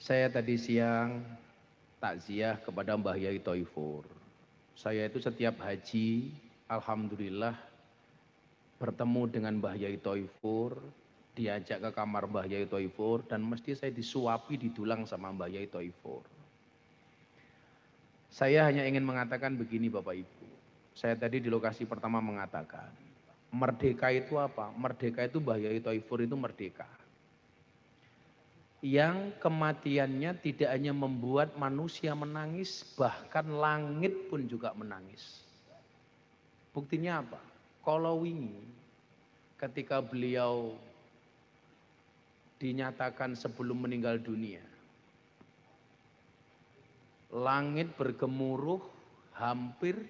Saya tadi siang takziah kepada Mbah Yai Toifur. Saya itu setiap haji, alhamdulillah bertemu dengan Mbah Yai Toifur, diajak ke kamar Mbah Yai Toifur, dan mesti saya disuapi didulang sama Mbah Yai Toifur. Saya hanya ingin mengatakan begini Bapak Ibu. Saya tadi di lokasi pertama mengatakan, merdeka itu apa? Merdeka itu Mbah Yai Toifur itu merdeka. Yang kematiannya tidak hanya membuat manusia menangis, bahkan langit pun juga menangis. Buktinya apa? Kalau wingi ketika beliau dinyatakan sebelum meninggal dunia, langit bergemuruh hampir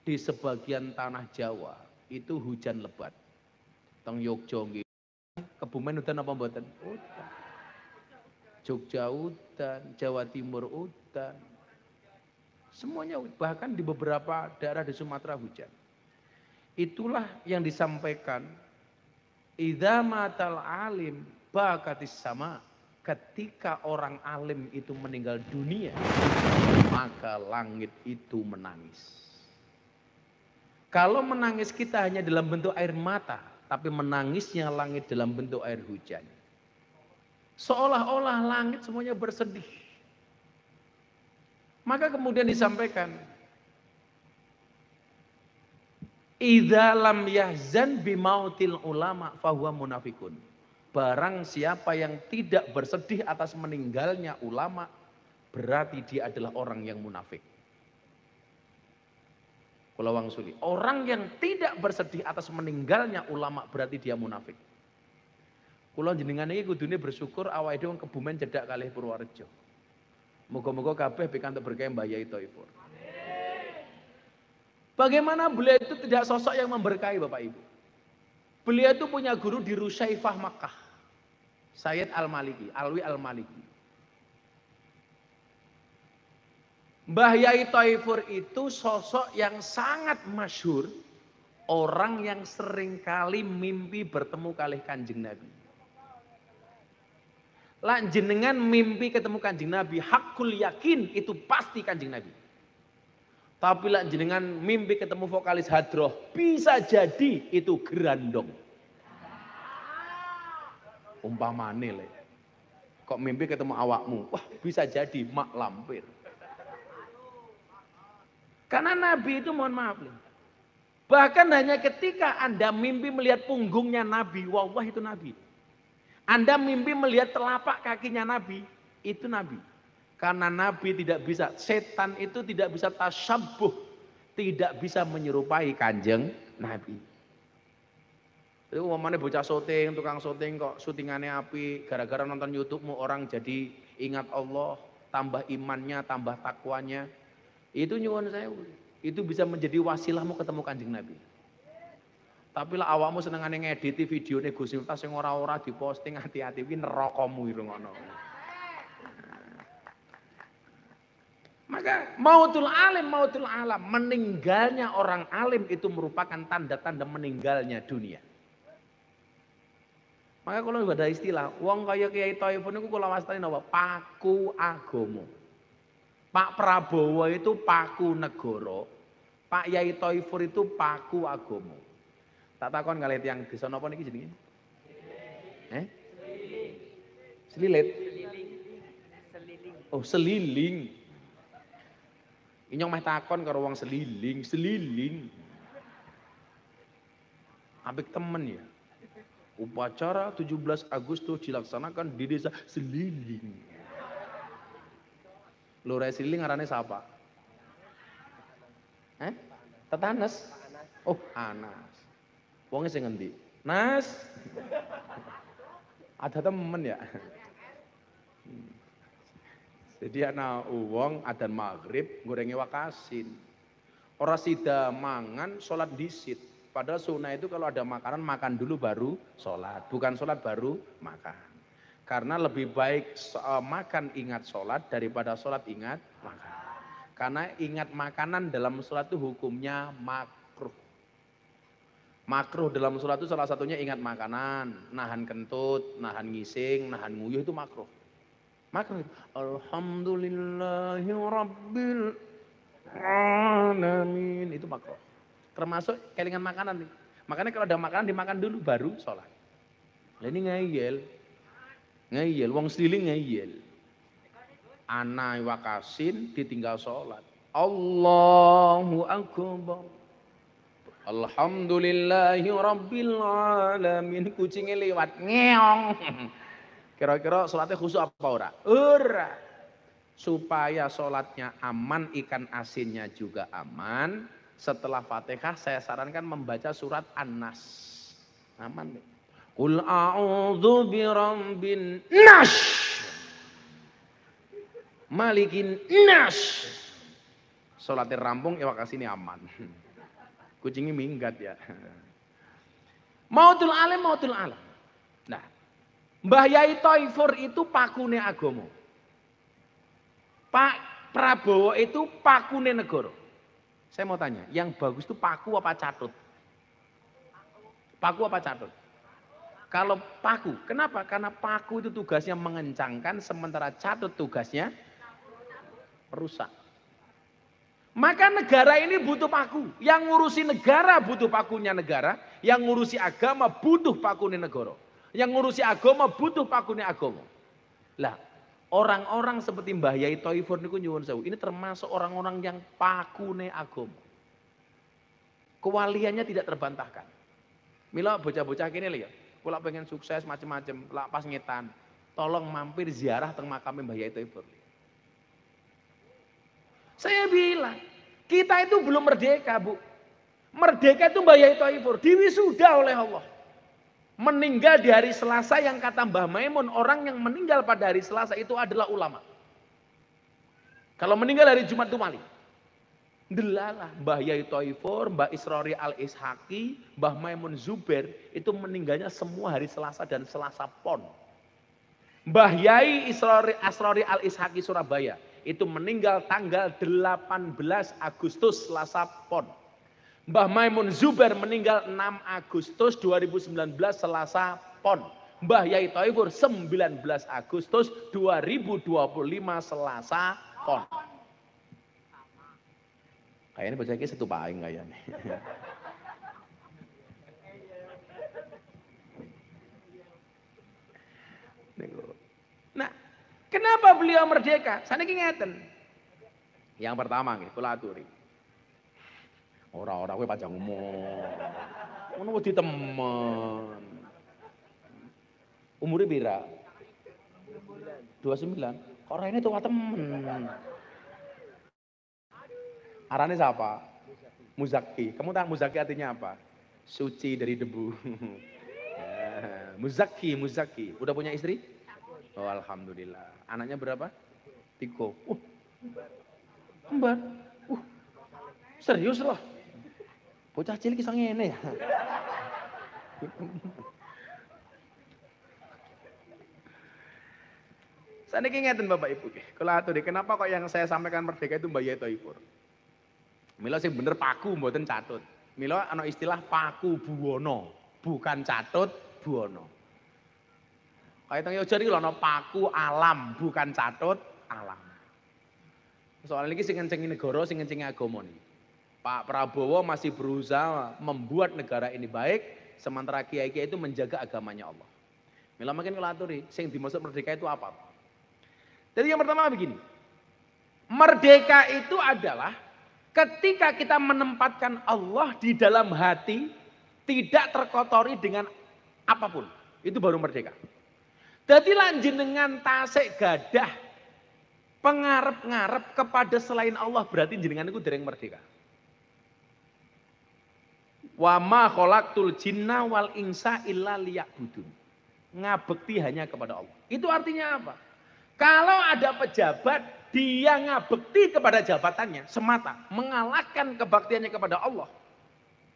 di sebagian tanah Jawa itu hujan lebat. Teng Yogyo nggih. Kebumen udan apa mboten? Udan. Jogja udan, Jawa Timur udan. Semuanya bahkan di beberapa daerah di Sumatera hujan. Itulah yang disampaikan idza matal alim bakatis sama. Ketika orang alim itu meninggal dunia, maka langit itu menangis. Kalau menangis kita hanya dalam bentuk air mata, tapi menangisnya langit dalam bentuk air hujan. Seolah-olah langit semuanya bersedih. Maka kemudian disampaikan, idza lam yahzan bimautil ulama fahuwa munafikun. Barang siapa yang tidak bersedih atas meninggalnya ulama, berarti dia adalah orang yang munafik. Kula wangsuli, orang yang tidak bersedih atas meninggalnya ulama berarti dia munafik. Kula jenengan iki kudune bersyukur awake dhewe Kebumen cedhak kalih Purworejo. Moga-moga kabeh pikantuk berkah Mbah Yai Toifur. Bagaimana beliau itu tidak sosok yang memberkahi Bapak Ibu. Beliau itu punya guru di Rusyaifah Makkah. Sayyid Al-Maliki, Alwi Al-Maliki. Mbah Yai Toifur itu sosok yang sangat masyhur, orang yang seringkali mimpi bertemu kalih Kanjeng Nabi. Lan jenengan mimpi ketemu Kanjeng Nabi, hakul yakin itu pasti Kanjeng Nabi. Tapi lan jenengan mimpi ketemu vokalis Hadroh, bisa jadi itu Gerandong. Umpamane le. Kok mimpi ketemu awakmu, wah bisa jadi Mak Lampir. Karena Nabi itu mohon maaf le. Bahkan hanya ketika Anda mimpi melihat punggungnya Nabi, wallah itu Nabi. Anda mimpi melihat telapak kakinya Nabi, itu Nabi. Karena Nabi tidak bisa, setan itu tidak bisa tasyabbuh, tidak bisa menyerupai Kanjeng Nabi. Itu umpamanya bocah syuting, tukang syuting kok syutingannya api, gara-gara nonton YouTube-mu orang jadi ingat Allah, tambah imannya, tambah takwanya. Itu nyuwun saya, itu bisa menjadi wasilahmu ketemu Kanjeng Nabi. Tapi lah awakmu senengane ngediti videone Gus Miftah sing ora-ora diposting, hati-hati iki nerakamu iki ngono. Maka mautul alam, meninggalnya orang alim itu merupakan tanda-tanda meninggalnya dunia. Maka kalau ada istilah, wong kaya Kiai Toifur niku kula wastani napa? Paku agama. Pak Prabowo itu paku negara, Pak Yai Toifur itu paku agama. Tak takon kalih tiyang desa napa niki jenenge? Selilit. Oh, seliling. Inyong meh takon karo wong seliling. Apik temen ya. Upacara 17 Agustus dilaksanakan di desa Seliling. Lurah Seliling ngarane siapa? Tetanes. Oh, Anas. Wongnya sing ngendi? Nas. Ada temen ya. Jadi ana wong adzan maghrib ngorengi wakasin. Ora sida mangan salat dhisit. Padahal sunnah itu kalau ada makanan makan dulu baru salat, bukan salat baru makan. Karena lebih baik makan ingat salat daripada salat ingat makan. Karena ingat makanan dalam salat itu hukumnya makruh. Makruh dalam sholat itu salah satunya ingat makanan, nahan kentut, nahan ngising, nahan nguyuh itu makruh. Makro itu. Alhamdulillahi rabbil alamin. Itu makro. Termasuk kelingan makanan nih. Makanya kalau ada makanan dimakan dulu baru sholat. Lah ini ngeyel. Ngeyel, wong seliling ngeyel. Ana wakasin ditinggal sholat. Allahu akbar. Alhamdulillahi rabbil alamin. Kucingnya lewat ngeong. Kira-kira sholatnya khusyuk apa ora? Ora. Supaya sholatnya aman, ikan asinnya juga aman. Setelah Fatihah saya sarankan membaca surat An-Nas. Aman deh. Qul a'udzu birabbin nas. Malikin nas. Sholatnya rampung, evakuasi ini aman. Kucingnya minggat ya. Mautul alim, mautul alam. Nah, Mbah Yai Thaifur itu pakune agama. Pak Prabowo itu pakune negara. Saya mau tanya, yang bagus itu paku apa catut? Paku apa catut? Kalau paku, kenapa? Karena paku itu tugasnya mengencangkan, sementara catut tugasnya merusak. Maka negara ini butuh paku. Yang ngurusi negara butuh pakunya negara. Yang ngurusi agama butuh pakunya negara. Yang ngurusi agama butuh pakunya agama. Lah, orang-orang seperti Mbah Yai Thaifur niku nyuwun sewu. Ini termasuk orang-orang yang pakune agama. Kewaliannya tidak terbantahkan. Mila bocah-bocah kene lho ya. Kula pengen sukses macam-macam, lak pas ngetan. Tolong mampir ziarah teng makam Mbah Yai Thaifur. Saya bilang, kita itu belum merdeka, Bu. Merdeka itu Mbah Yai Thaifur, diwisuda oleh Allah. Meninggal di hari Selasa yang kata Mbah Maimun, orang yang meninggal pada hari Selasa itu adalah ulama. Kalau meninggal hari Jumat itu maling. Delalah Mbah Yai Thaifur, Mbah Isrori Al-Ishaqi, Mbah Maimun Zubair itu meninggalnya semua hari Selasa dan Selasa Pon. Mbah Yai Asrori Al-Ishaqi Surabaya itu meninggal tanggal 18 Agustus Selasa Pon. Mbah Maimun Zubair meninggal 6 Agustus 2019 Selasa Pon. Mbah Yai Thaifur 19 Agustus 2025 Selasa Pon. Kayaknya baca ini satu paing kayaknya. Nah, kenapa beliau merdeka? Saniki ngeten. Yang pertama nggih, kula aturi. Ora-ora kowe panjang umur. Ngono wedi temen. Umure pira? 29. Kok raine tua temen. Arane siapa? Muzaki. Kamu tahu Muzaki artinya apa? Suci dari debu. Muzaki. Udah punya istri? Oh, alhamdulillah. Anaknya berapa? 3. Kembar. Serius loh. Bocah cilik iso ngene ya. Saniki ngeten Bapak Ibu. Kula aturi, kenapa kok yang saya sampaikan merdeka itu Mbah Yai Thaifur? Mila sing bener paku mboten catut. Mila ana istilah paku buwono, bukan catut buwono. Kaya teng Yogyakarta iki lho ana paku alam, bukan catut alam. Soalnya ini sing ngencengi negara, sing ngencengi agama nih. Pak Prabowo masih berusaha membuat negara ini baik, sementara kiai-kiai itu menjaga agamanya Allah. Mila makin ngelaturi, sing dimaksud merdeka itu apa? Jadi yang pertama begini, merdeka itu adalah ketika kita menempatkan Allah di dalam hati, tidak terkotori dengan apapun, itu baru merdeka. Jadi lanjenengan tasik gadah pengarep-ngarep kepada selain Allah, berarti jenengan itu dereng merdeka. Wa ma khalaqtul jinna wal insa illa liya'budun. Ngabekti hanya kepada Allah. Itu artinya apa? Kalau ada pejabat, dia ngabekti kepada jabatannya semata, mengalahkan kebaktiannya kepada Allah,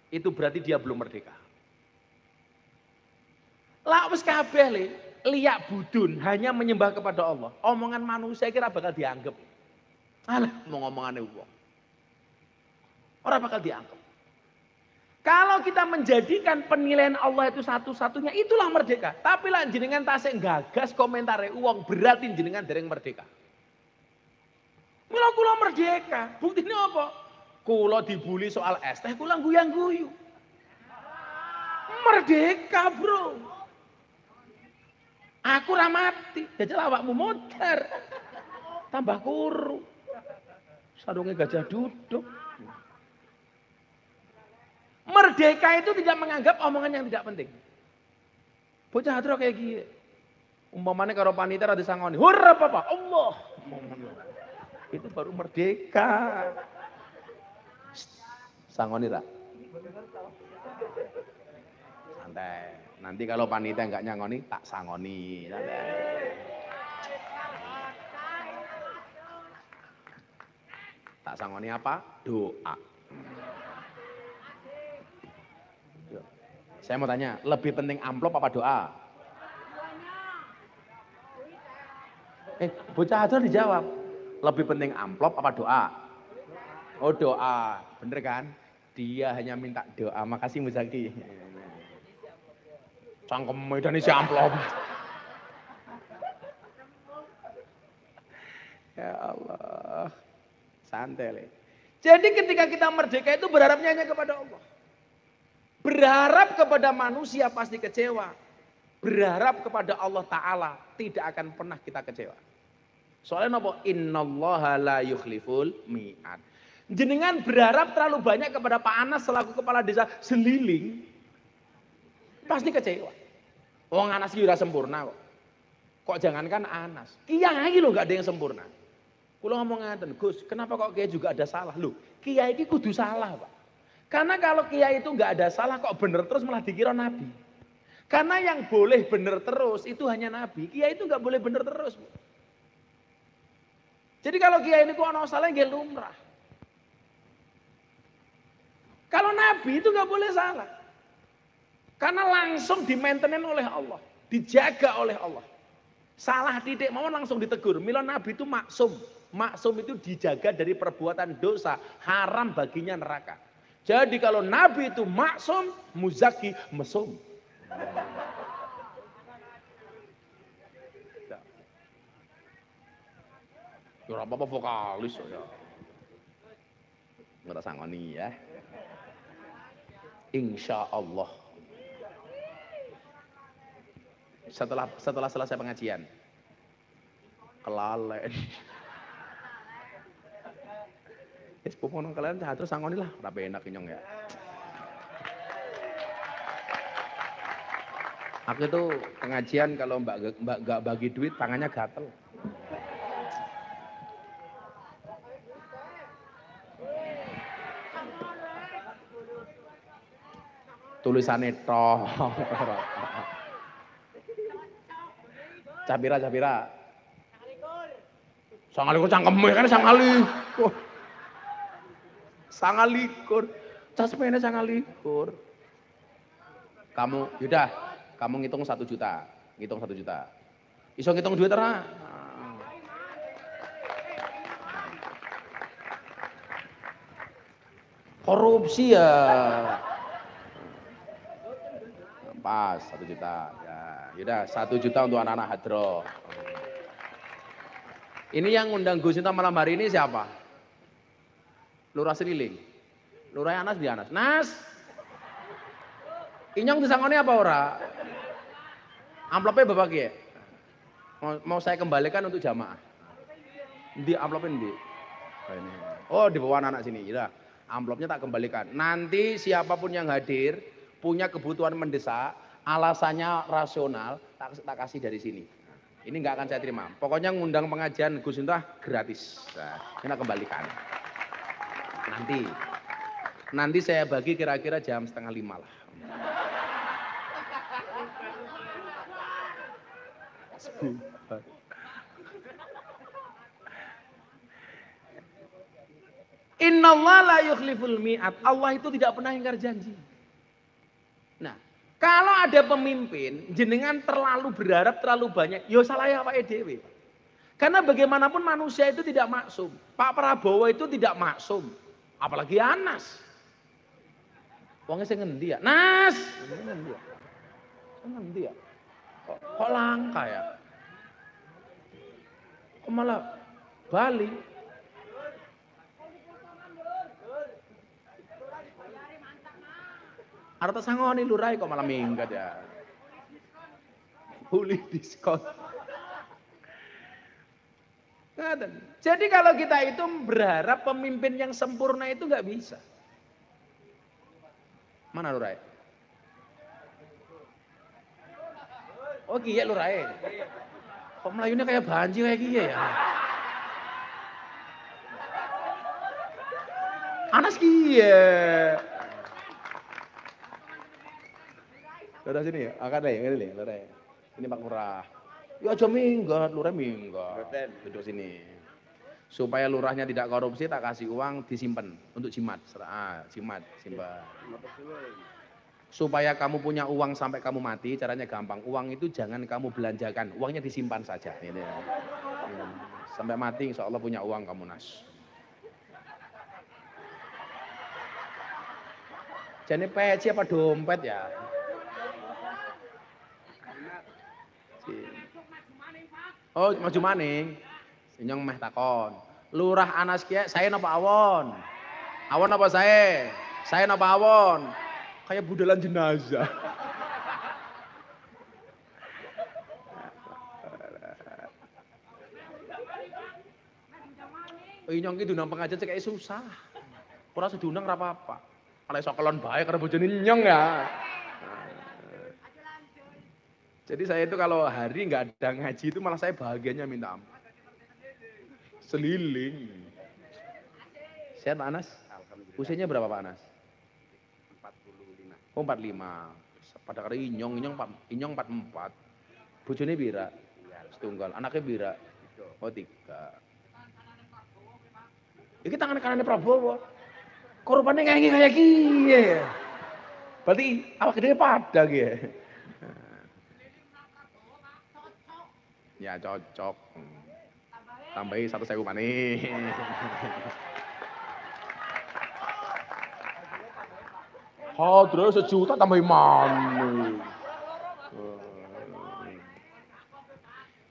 itu berarti dia belum merdeka. Lah wis kabeh le, liyak budun, hanya menyembah kepada Allah. Omongan manusia kira bakal dianggap. Alah, mau ngomongane wong. Ora bakal dianggap. Kalau kita menjadikan penilaian Allah itu satu-satunya, itulah merdeka. Tapi lah jenengan tasik gagas komentare uang beratin jenengan dereng merdeka. Mula kula merdeka, buktinya apa? Kula dibully soal es teh, kula guyang-guyu. Merdeka bro. Aku ramati, jajal awakmu modar. Tambah kuru. Sarungnya gajah duduk. Merdeka itu tidak menganggap omongan yang tidak penting. Bocah hadro kayak gini. Umpamanya karo panitia ada sangoni. Hurra papa, Allah. Itu baru merdeka. Sangoni tak? Santai. Nanti kalau panitia enggak nyangoni, tak sangoni. Santai. Tak sangoni apa? Doa. Saya mau tanya, lebih penting amplop apa doa? Bocah itu dijawab. Lebih penting amplop apa doa? Oh doa, bener kan? Dia hanya minta doa. Makasih Muzaki. Cangkem medan isi amplop. Ya Allah. Santai le. Jadi ketika kita merdeka itu berharapnya hanya kepada Allah. Berharap kepada manusia pasti kecewa. Berharap kepada Allah Ta'ala tidak akan pernah kita kecewa. Soalnya apa? Innallaha la yukhliful mi'ad. Jenengan berharap terlalu banyak kepada Pak Anas selaku kepala desa Seliling. Pasti kecewa. Wong Anas kira sempurna kok. Kok jangankan Anas. Kiai loh gak ada yang sempurna. Kulo ngomong ngaten, Gus, kenapa kok kiai juga ada salah? Loh, kiai itu kudu salah, Pak. Karena kalau kiai itu nggak ada salah kok bener terus malah dikira nabi. Karena yang boleh bener terus itu hanya nabi. Kiai itu nggak boleh bener terus. Bu. Jadi kalau kiai ini kok ono salah nggih lumrah. Kalau nabi itu nggak boleh salah. Karena langsung di-maintain oleh Allah, dijaga oleh Allah. Salah titik mau langsung ditegur. Mila nabi itu maksum. Maksum itu dijaga dari perbuatan dosa, haram baginya neraka. Jadi kalau Nabi itu maksum, muzaki, mesum. Ya apa-apa vokalis ya. Nggak sangoni ya. Insya Allah. Setelah selesai pengajian. Kelalen. Sepupu nang kalian terus sangoni lah, rapi enak nyong ya. Aku itu pengajian kalau mbak gak bagi duit tangannya gatel. Tulisannya toh. Capira. Sangalikur cangkemmu kan sangalikur. Sangalikur. Casmene sangalikur. Kamu, yaudah, kamu ngitung 1 juta. Ngitung 1 juta. Iso ngitung duit ora? Korupsi ya. Pas 1 juta. Ya, yaudah 1 juta untuk anak-anak hadroh. Ini yang ngundang Gus Sinta malam hari ini siapa? Lurah Seliling. Lurah Anas di Anas. Nas. Inyong disangoni apa ora? Amplopnya bapak ya? Mau saya kembalikan untuk jamaah. Di amplopnya di. Oh di bawah anak sini. Ya, amplopnya tak kembalikan. Nanti siapapun yang hadir punya kebutuhan mendesak, alasannya rasional, tak kasih dari sini. Ini nggak akan saya terima. Pokoknya ngundang pengajian Gus Sinta gratis. Nah, kita kembalikan. Nanti saya bagi kira-kira jam 4:30 lah. Innallaha la yukhliful mi'ad. Allah itu tidak pernah ingkar janji. Nah, kalau ada pemimpin, jenengan terlalu berharap terlalu banyak, ya salah ya Pak EDW. Karena bagaimanapun manusia itu tidak maksum. Pak Prabowo itu tidak maksum, apalagi Anas. Wongnya sing ngendi ya? Nas! Sing ngendi ya? Sing ngendi ya? Kok langka ya? Kok malah Bali? Arta sangoni lurai kok malah minggat ya. Pulih diskon. Jadi kalau kita itu berharap pemimpin yang sempurna itu nggak bisa. Mana lurai? Oh iya lurai. Kok melayunya kayak banjir kayak gini ya? Anas kia. Lurah sini ya, akan deh, ini lurah. Ini Pak Lurah. Ya aja minggat, lurah minggat. Duduk sini. Supaya lurahnya tidak korupsi, tak kasih uang disimpan untuk jimat. Jimat, simpan. Supaya kamu punya uang sampai kamu mati, caranya gampang. Uang itu jangan kamu belanjakan, uangnya disimpan saja. Ini ya. Sampai mati, insya Allah punya uang kamu Nas. Jadi peci apa dompet ya? Oh, maju maning. Inyong meh takon. Lurah Anas kiye, saya napa awon? Awon apa saya? Saya napa awon? Kayak budalan jenazah. Inyong ki diundang pengajian cek kayak susah. Ora sedunang ora apa-apa. Kalau iso kelon bae karo bojone inyong ya. Jadi saya itu kalau hari nggak ada ngaji itu malah saya bahagianya minta ampun. Seliling. Sehat Pak Anas? Usianya berapa Pak Anas? 45. Oh 45. Pada kali inyong 44. Bojone pira? Setunggal. Anaknya pira? Oh 3. Iki tangan kanannya Prabowo. Korbannya kayak gini ya. Berarti awak gede pada gitu. Ya cocok. Tambahi 1.000 maneh. Hadroh 1 juta tambahi maneh.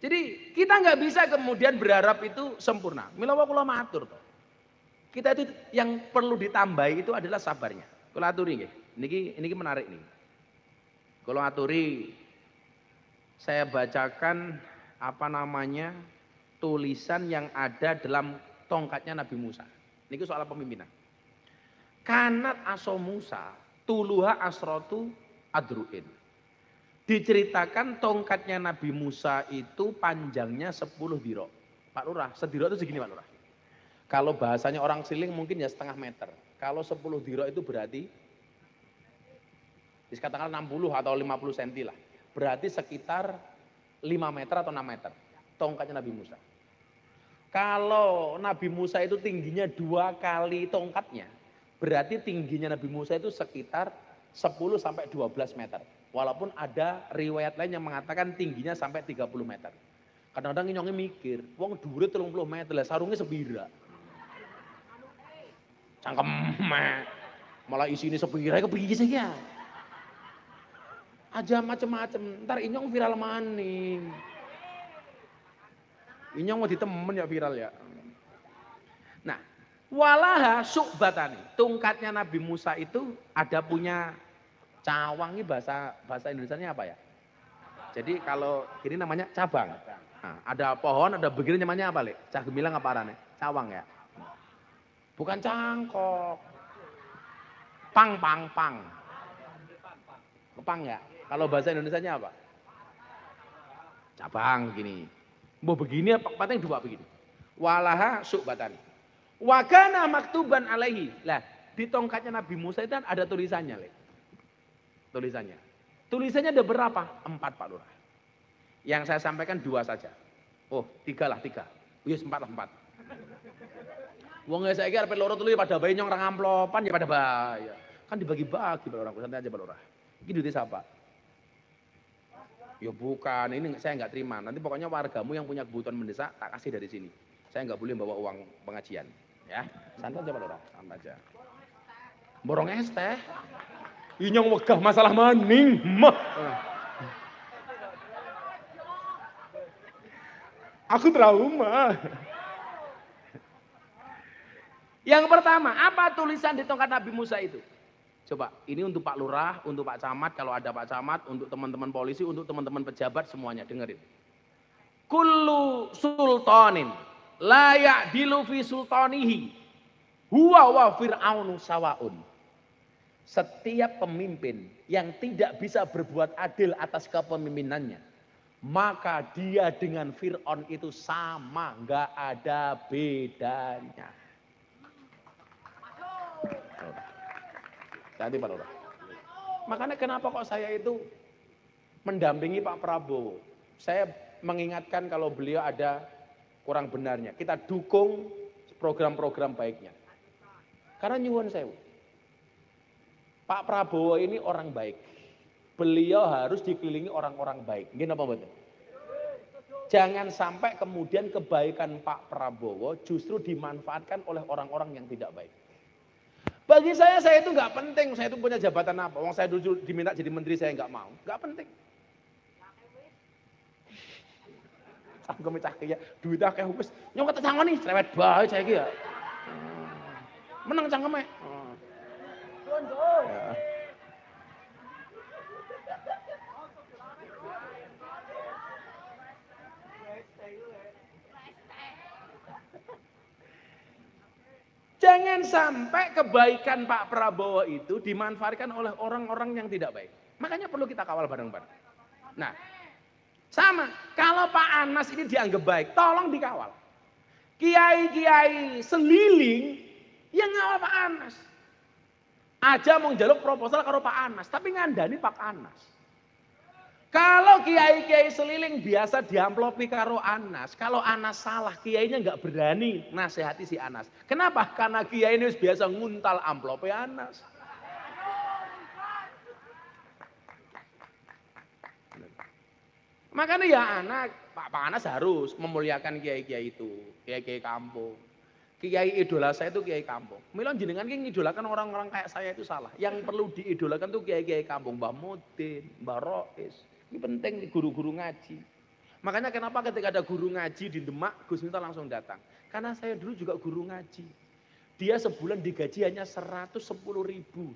Jadi kita nggak bisa kemudian berharap itu sempurna. Mila kula matur toh. Kita itu yang perlu ditambahi itu adalah sabarnya. Kula aturi nggih. Niki menarik nih. Kula aturi saya bacakan tulisan yang ada dalam tongkatnya Nabi Musa. Niki soal pemimpinan. Kanat aso Musa tuluha asrotu adruin. Diceritakan tongkatnya Nabi Musa itu panjangnya 10 diro. Pak Lurah, sediro itu segini Pak Lurah. Kalau bahasanya orang siling mungkin ya setengah meter. Kalau 10 diro itu berarti dikatakan 60 atau 50 cm lah. Berarti sekitar 5 meter atau 6 meter. Tongkatnya Nabi Musa. Kalau Nabi Musa itu tingginya 2 kali tongkatnya. Berarti tingginya Nabi Musa itu sekitar 10 sampai 12 meter. Walaupun ada riwayat lain yang mengatakan tingginya sampai 30 meter. Kadang-kadang nyongnya mikir, wong dhuwure 30 meter lah sarungnya sepira. Cangkem malah isine sepira kepiye sih ya. Aja macem-macem, ntar inyong viral maning. Inyong mau ditemen ya viral ya. Nah, walaha su'batani, tungkatnya Nabi Musa itu ada punya cawang, ini bahasa Indonesianya apa ya? Jadi kalau ini namanya cabang. Nah, ada pohon, ada begini namanya apa, Le? Cah gemilang apa arane? Cawang ya. Bukan cangkok. Pang. Kepang ya. Kalau bahasa Indonesianya apa? Cabang begini. Mau begini apa pateng 2 begini. Walaha su'batan. Wa kana maktuban alaihi. Lah, di tongkatnya Nabi Musa itu kan ada tulisannya, Le. Tulisannya ada berapa? 4 Pak Lurah. Yang saya sampaikan 2 saja. Oh, 3 lah. Yes, 4 lah 4. Wong saya kira arep loro telu pada bayi nyong ra ngamplopan ya pada bayar. Kan dibagi-bagi Pak Lurah, santai aja Pak Lurah. Iki duitnya siapa? Ya bukan, ini saya nggak terima. Nanti pokoknya wargamu yang punya kebutuhan mendesak tak kasih dari sini. Saya nggak boleh bawa uang pengajian, ya. Santai aja Pak Lurah, santai aja. Borong es teh. Inyong wegah masalah maning. Mah. Aku trauma. Yang pertama, apa tulisan di tongkat Nabi Musa itu? Coba, ini untuk Pak Lurah, untuk Pak Camat, kalau ada Pak Camat, untuk teman-teman polisi, untuk teman-teman pejabat, semuanya dengerin. Kullu sultanin la ya'dilu fi sultanihi huwa wa fir'aunu sawaun. Setiap pemimpin yang tidak bisa berbuat adil atas kepemimpinannya, maka dia dengan Fir'aun itu sama, nggak ada bedanya. Nanti Pak Lurah. Makanya kenapa kok saya itu mendampingi Pak Prabowo. Saya mengingatkan kalau beliau ada kurang benarnya. Kita dukung program-program baiknya. Karena nyuwun sewu. Pak Prabowo ini orang baik. Beliau harus dikelilingi orang-orang baik. Gini apa betul? Jangan sampai kemudian kebaikan Pak Prabowo justru dimanfaatkan oleh orang-orang yang tidak baik. Bagi saya itu nggak penting. Saya itu punya jabatan apa? Wong saya dulu diminta jadi menteri, saya nggak mau. Nggak penting. Sanggup cah ya, duit akeh wis nyong kata sangoni cerewet bae saya iki ya. Menang cangkeme. Ya. Jangan sampai kebaikan Pak Prabowo itu dimanfaatkan oleh orang-orang yang tidak baik. Makanya perlu kita kawal bareng-bareng. Nah, sama, kalau Pak Anas ini dianggap baik, tolong dikawal. Kiai-kiai seliling yang ngawal Pak Anas. Aja mau njaluk proposal karo Pak Anas, tapi ngandani Pak Anas. Kalau kiai-kiai seliling biasa diamplopi karo Anas, kalau Anas salah kiainya nggak berani nasihati si Anas. Kenapa? Karena kiai ini biasa nguntal amplopi Anas. Makanya ya Pak Anas harus memuliakan kiai-kiai itu, kiai-kiai kampung. Kiai idola saya itu kiai kampung. Milon jenengan ki ngidolakan orang-orang kayak saya itu salah. Yang perlu diidolakan tuh kiai-kiai kampung, Mbah Mudin, Mbah Rois. Ini penting nih guru-guru ngaji. Makanya kenapa ketika ada guru ngaji di Demak, Gus Miftah langsung datang. Karena saya dulu juga guru ngaji. Dia sebulan digaji hanya 110.000,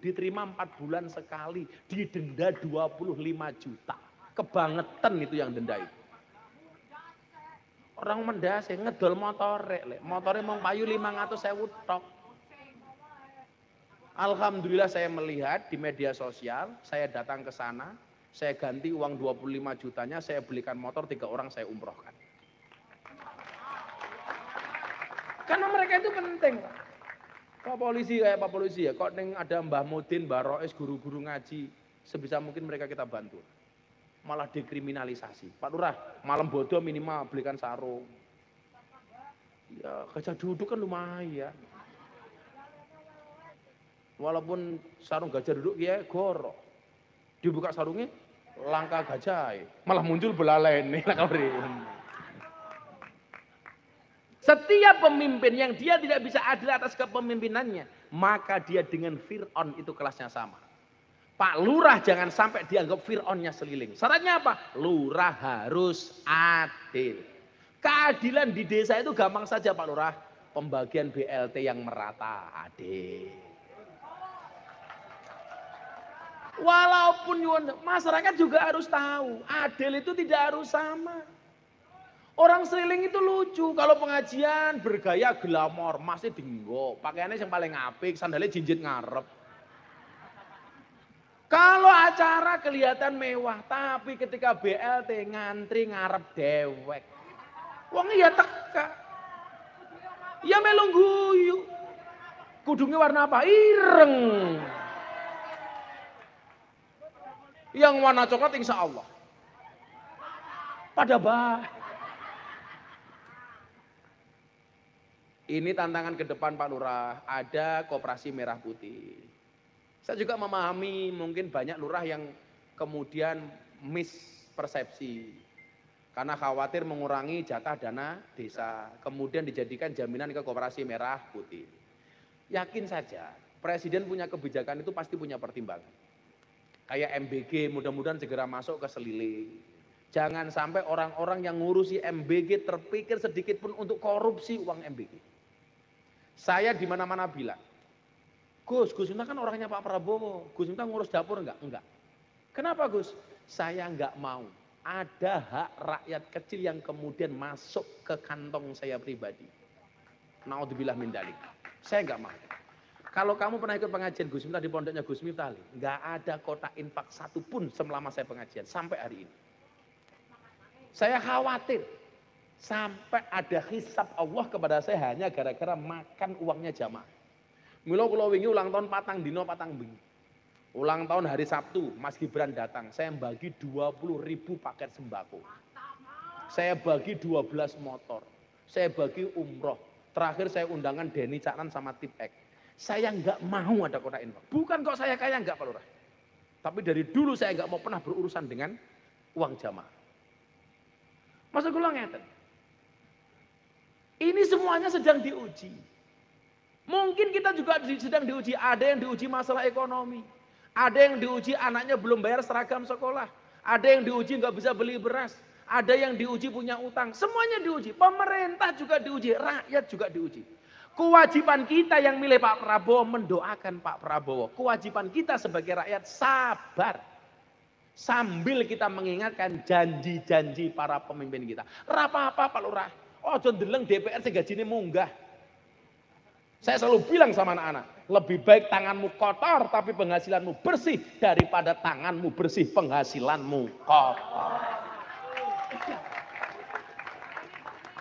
diterima 4 bulan sekali, didenda 25 juta. Kebangetan itu yang denda itu. Orang mendase ngedol motore, motore mau payu 500.000 tok. Alhamdulillah saya melihat di media sosial, saya datang ke sana, saya ganti uang 25 jutanya, saya belikan motor 3 orang saya umrohkan. Karena mereka itu penting. Pak polisi kayak Pak polisi ya, kok neng ada Mbah Mudin, Mbah Rois, guru-guru ngaji, sebisa mungkin mereka kita bantu. Malah dekriminalisasi. Pak Lurah, malam bodoh minimal belikan sarung. Ya gajah duduk kan lumayan. Walaupun sarung gajah duduk ya gorok. Dibuka sarungnya langka gajah. Malah muncul belalai nih. Setiap pemimpin yang dia tidak bisa adil atas kepemimpinannya, maka dia dengan Fir'aun itu kelasnya sama. Pak Lurah jangan sampai dianggap Fir'aunnya seliling. Syaratnya apa? Lurah harus adil. Keadilan di desa itu gampang saja Pak Lurah. Pembagian BLT yang merata, adil. Walaupun masyarakat juga harus tahu, adil itu tidak harus sama. Orang seliling itu lucu, kalau pengajian bergaya glamor, masih dinggo, pakaiannya yang paling apik, sandalnya jinjit ngarep. Kalau acara kelihatan mewah, tapi ketika BLT ngantri ngarep dewek. Wong iya teka. Ya melu guyu. Kudungnya warna apa? Ireng. Yang warna coklat insya Allah. Pada baik. Ini tantangan ke depan Pak Lurah. Ada koperasi merah putih. Saya juga memahami mungkin banyak lurah yang kemudian mispersepsi. Karena khawatir mengurangi jatah dana desa. Kemudian dijadikan jaminan ke koperasi merah putih. Yakin saja Presiden punya kebijakan itu pasti punya pertimbangan. Kayak MBG, mudah-mudahan segera masuk ke Selili. Jangan sampai orang-orang yang ngurusi MBG terpikir sedikit pun untuk korupsi uang MBG. Saya di mana-mana bilang, Gus Miftah kan orangnya Pak Prabowo. Gus Miftah ngurus dapur enggak? Enggak. Kenapa Gus? Saya enggak mau ada hak rakyat kecil yang kemudian masuk ke kantong saya pribadi. Naudzubillah min dzalik. Saya enggak mau. Kalau kamu pernah ikut pengajian Gus Miftah di pondoknya Gus Miftah, enggak ada kotak infak satu pun selama saya pengajian sampai hari ini. Saya khawatir sampai ada hisab Allah kepada saya hanya gara-gara makan uangnya jamaah. Mula kula wingi ulang tahun patang dino patang bengi. Ulang tahun hari Sabtu, Mas Gibran datang. Saya bagi 20.000 paket sembako. Saya bagi 12 motor. Saya bagi umroh. Terakhir saya undangan Denny Caknan sama Tip X. Saya nggak mau ada kotak infak. Bukan kok saya kaya nggak Pak Lurah. Tapi dari dulu saya nggak mau pernah berurusan dengan uang jamaah. Maksud kula ngeten. Ini semuanya sedang diuji. Mungkin kita juga sedang diuji. Ada yang diuji masalah ekonomi. Ada yang diuji anaknya belum bayar seragam sekolah. Ada yang diuji nggak bisa beli beras. Ada yang diuji punya utang. Semuanya diuji. Pemerintah juga diuji. Rakyat juga diuji. Kewajiban kita yang milih Pak Prabowo mendoakan Pak Prabowo. Kewajiban kita sebagai rakyat sabar. Sambil kita mengingatkan janji-janji para pemimpin kita. Apa-apa Pak Lurah. Ojo ndeleng DPR sing gajine munggah. Saya selalu bilang sama anak-anak, lebih baik tanganmu kotor tapi penghasilanmu bersih daripada tanganmu bersih penghasilanmu kotor.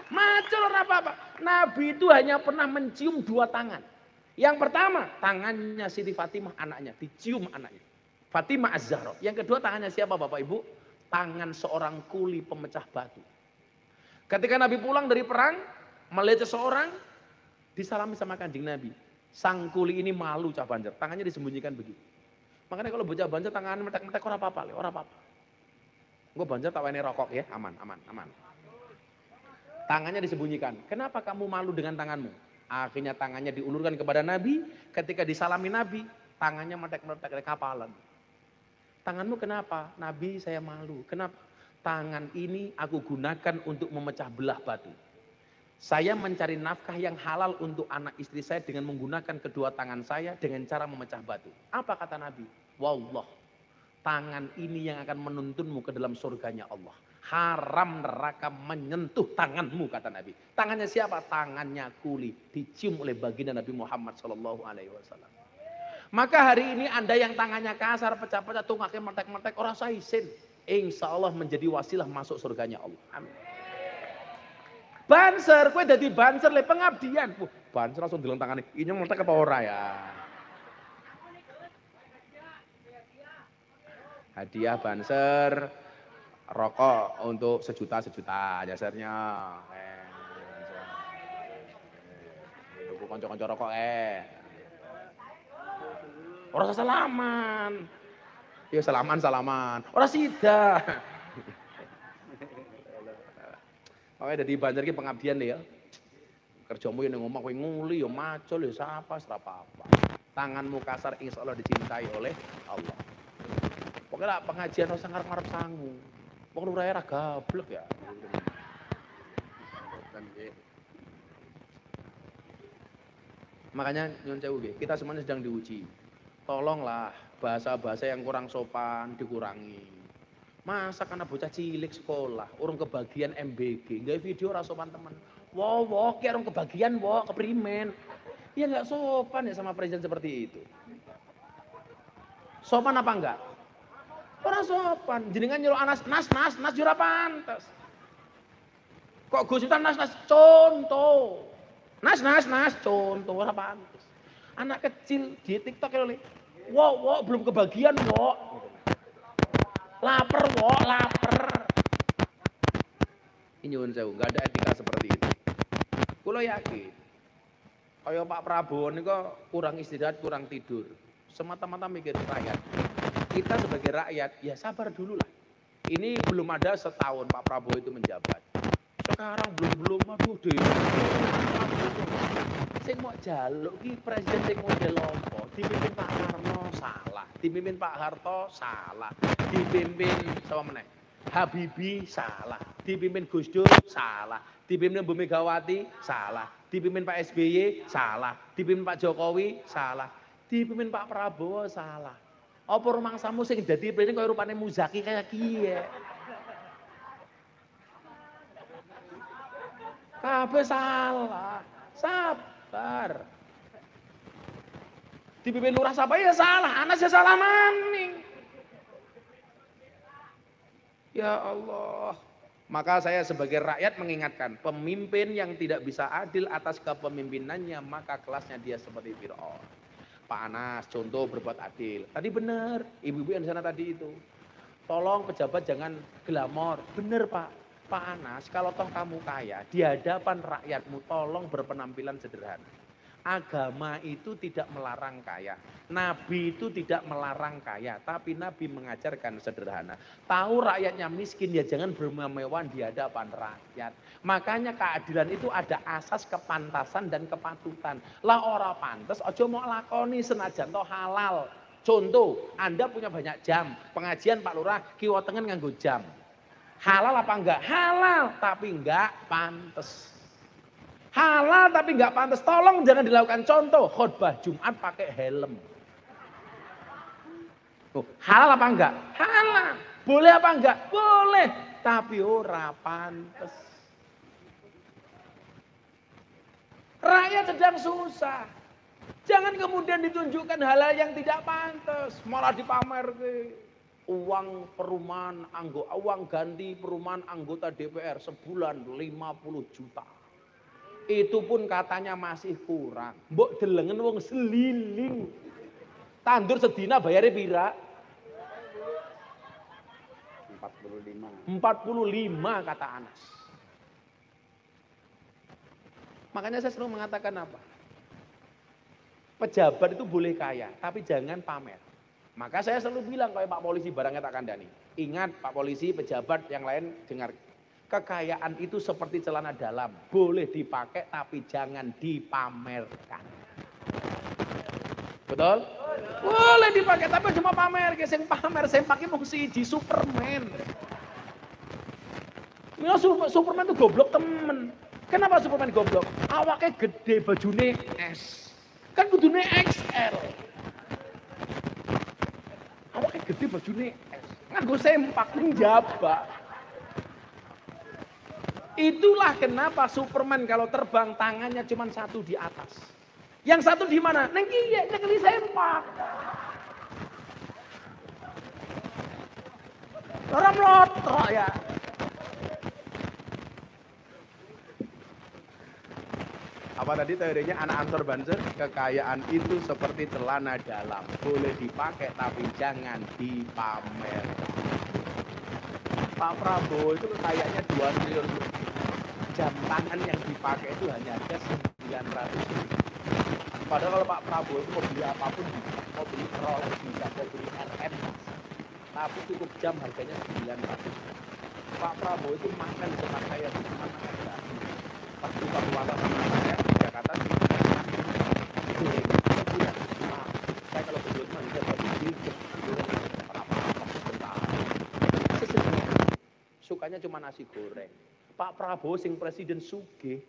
Macul apa-apa. Nabi itu hanya pernah mencium 2 tangan. Yang pertama, tangannya Siti Fatimah anaknya, dicium anaknya. Fatimah Az-Zahra. Yang kedua tangannya siapa Bapak Ibu? Tangan seorang kuli pemecah batu. Ketika Nabi pulang dari perang, melihat seseorang, disalami sama Kanjeng Nabi. Sang kuli ini malu cah Banjar, tangannya disembunyikan begitu. Makanya kalau bocah Banjar tangannya metek-metek orang apa-apa, orang apa-apa. Gue Banjar tawain rokok ya, aman. Tangannya disembunyikan. Kenapa kamu malu dengan tanganmu? Akhirnya tangannya diulurkan kepada Nabi. Ketika disalami Nabi, tangannya metek-metek kayak kapalan. Tanganmu kenapa? Nabi saya malu. Kenapa? Tangan ini aku gunakan untuk memecah belah batu. Saya mencari nafkah yang halal untuk anak istri saya dengan menggunakan kedua tangan saya dengan cara memecah batu. Apa kata Nabi? Wallah, tangan ini yang akan menuntunmu ke dalam surganya Allah. Haram neraka menyentuh tanganmu kata Nabi. Tangannya siapa? Tangannya kuli. Dicium oleh baginda Nabi Muhammad SAW. Maka hari ini Anda yang tangannya kasar, pecah-pecah, tungaknya metek-metek, orang usah isin. Insya Allah menjadi wasilah masuk surganya Allah. Amin. Banser, kue dadi banser le pengabdian. Banser langsung dileng tangannya. Ini metek apa ora ya? Hadiah banser, rokok untuk sejuta jasarnya. Untuk konco-konco rokok Orang salaman. Ya salaman. Orang sida. Makanya dari Banjar ki pengabdian deh ya. Kerjamu yang ngomong kowe nguli ya macul ya sapa apa. Tanganmu kasar insya Allah dicintai oleh Allah. Pokoknya pengajian usah ngarep-ngarep sangu. Pokoknya lurah era gablek ya. Makanya nyun sewu kita semuanya sedang diuji. Tolonglah bahasa-bahasa yang kurang sopan dikurangi. Masa karena bocah cilik sekolah, orang kebagian MBG, nggak video ora sopan teman. Wow, kayak orang kebagian, keprimen. Ya nggak sopan ya sama presiden seperti itu. Sopan apa enggak? Orang sopan, jenengan nyuruh anas nas jura pantas. Kok Gus Miftah nas contoh. Nas contoh ora pantas. Anak kecil di TikTok ya lho. Wow, belum kebagian, lapar. Ini nyuwun sewu, enggak ada etika seperti itu. Kula yakin kaya Pak Prabowo niku kurang istirahat, kurang tidur. Semata-mata mikir rakyat. Kita sebagai rakyat ya sabar dulu lah. Ini belum ada setahun Pak Prabowo itu menjabat. Sekarang belum aduh deh. Sing mau jaluk ki presiden sing model apa? Dipimpin Pak Karno salah, dipimpin Pak Harto salah, dipimpin sapa meneh? Habibie salah, dipimpin Gus Dur salah, dipimpin Bu Megawati salah, dipimpin Pak SBY salah, dipimpin Pak Jokowi salah, dipimpin Pak Prabowo salah. Apa rumangsamu sing dadi presiden kaya rupane Muzaki kayak kiye? Kabeh salah. Sabar. Dipimpin lurah siapa ya salah, Anas ya salah maning. Ya Allah. Maka saya sebagai rakyat mengingatkan, pemimpin yang tidak bisa adil atas kepemimpinannya, maka kelasnya dia seperti Fir'aun. Pak Anas, contoh berbuat adil. Tadi benar, ibu-ibu yang di sana tadi itu. Tolong pejabat jangan glamor. Benar Pak. Pak Anas, kalau toh kamu kaya, di hadapan rakyatmu tolong berpenampilan sederhana. Agama itu tidak melarang kaya. Nabi itu tidak melarang kaya, tapi Nabi mengajarkan sederhana. Tahu rakyatnya miskin ya jangan bermewah-mewahan di hadapan rakyat. Makanya keadilan itu ada asas kepantasan dan kepatutan. Lah ora pantes, aja mau lakoni senajan toh halal. Contoh, Anda punya banyak jam, pengajian Pak Lurah kiwa tengen nganggo jam. Halal apa enggak? Halal, tapi enggak pantes. Halal tapi enggak pantes. Tolong jangan dilakukan. Contoh, khutbah Jumat pakai helm. Halal apa enggak? Halal. Boleh apa enggak? Boleh, tapi ora pantes. Rakyat sedang susah. Jangan kemudian ditunjukkan hal-hal yang tidak pantas, malah dipamerke. Uang perumahan, uang ganti perumahan anggota DPR sebulan 50 juta. Itu pun katanya masih kurang. Mbok delengen wong seliling. Tandur sedina bayarnya pira? 45 kata Anas. Makanya saya selalu mengatakan apa? Pejabat itu boleh kaya, tapi jangan pamer. Maka saya selalu bilang kayak Pak Polisi barangnya tak kandani. Ingat Pak Polisi, pejabat yang lain dengar. Kekayaan itu seperti celana dalam. Boleh dipakai tapi jangan dipamerkan. Betul? Boleh dipakai tapi cuma pamer. Sing pamer, saya pakai mau siji Superman. Superman itu goblok temen. Kenapa Superman goblok? Awaknya gede, bajune S. Kan kudune XL. Awaknya gede bajune S. Nganggo sempak njabak. Itulah kenapa Superman kalau terbang tangannya cuma satu di atas. Yang satu di mana? Neng kiye, nyekeli sempak. Orang melotok ya. Apa tadi teorinya anak Ansor Banser? Kekayaan itu seperti celana dalam. Boleh dipakai tapi jangan dipamer. Pak Prabowo itu kayaknya 2 triliun lebih. Jam tangan yang dipakai itu hanya ada 900 ribu. Padahal kalau Pak Prabowo itu mau beli apapun bisa. Mau beli Rolex bisa, mau beli RM bisa. Tapi cukup jam harganya 900 ribu. Pak Prabowo itu makan cuma kayak cuma aja. Pas buka puasa sama saya di Jakarta sih. Saya kalau berdua cuma bisa bagi sukanya cuma nasi goreng. Pak Prabowo sing presiden sugih,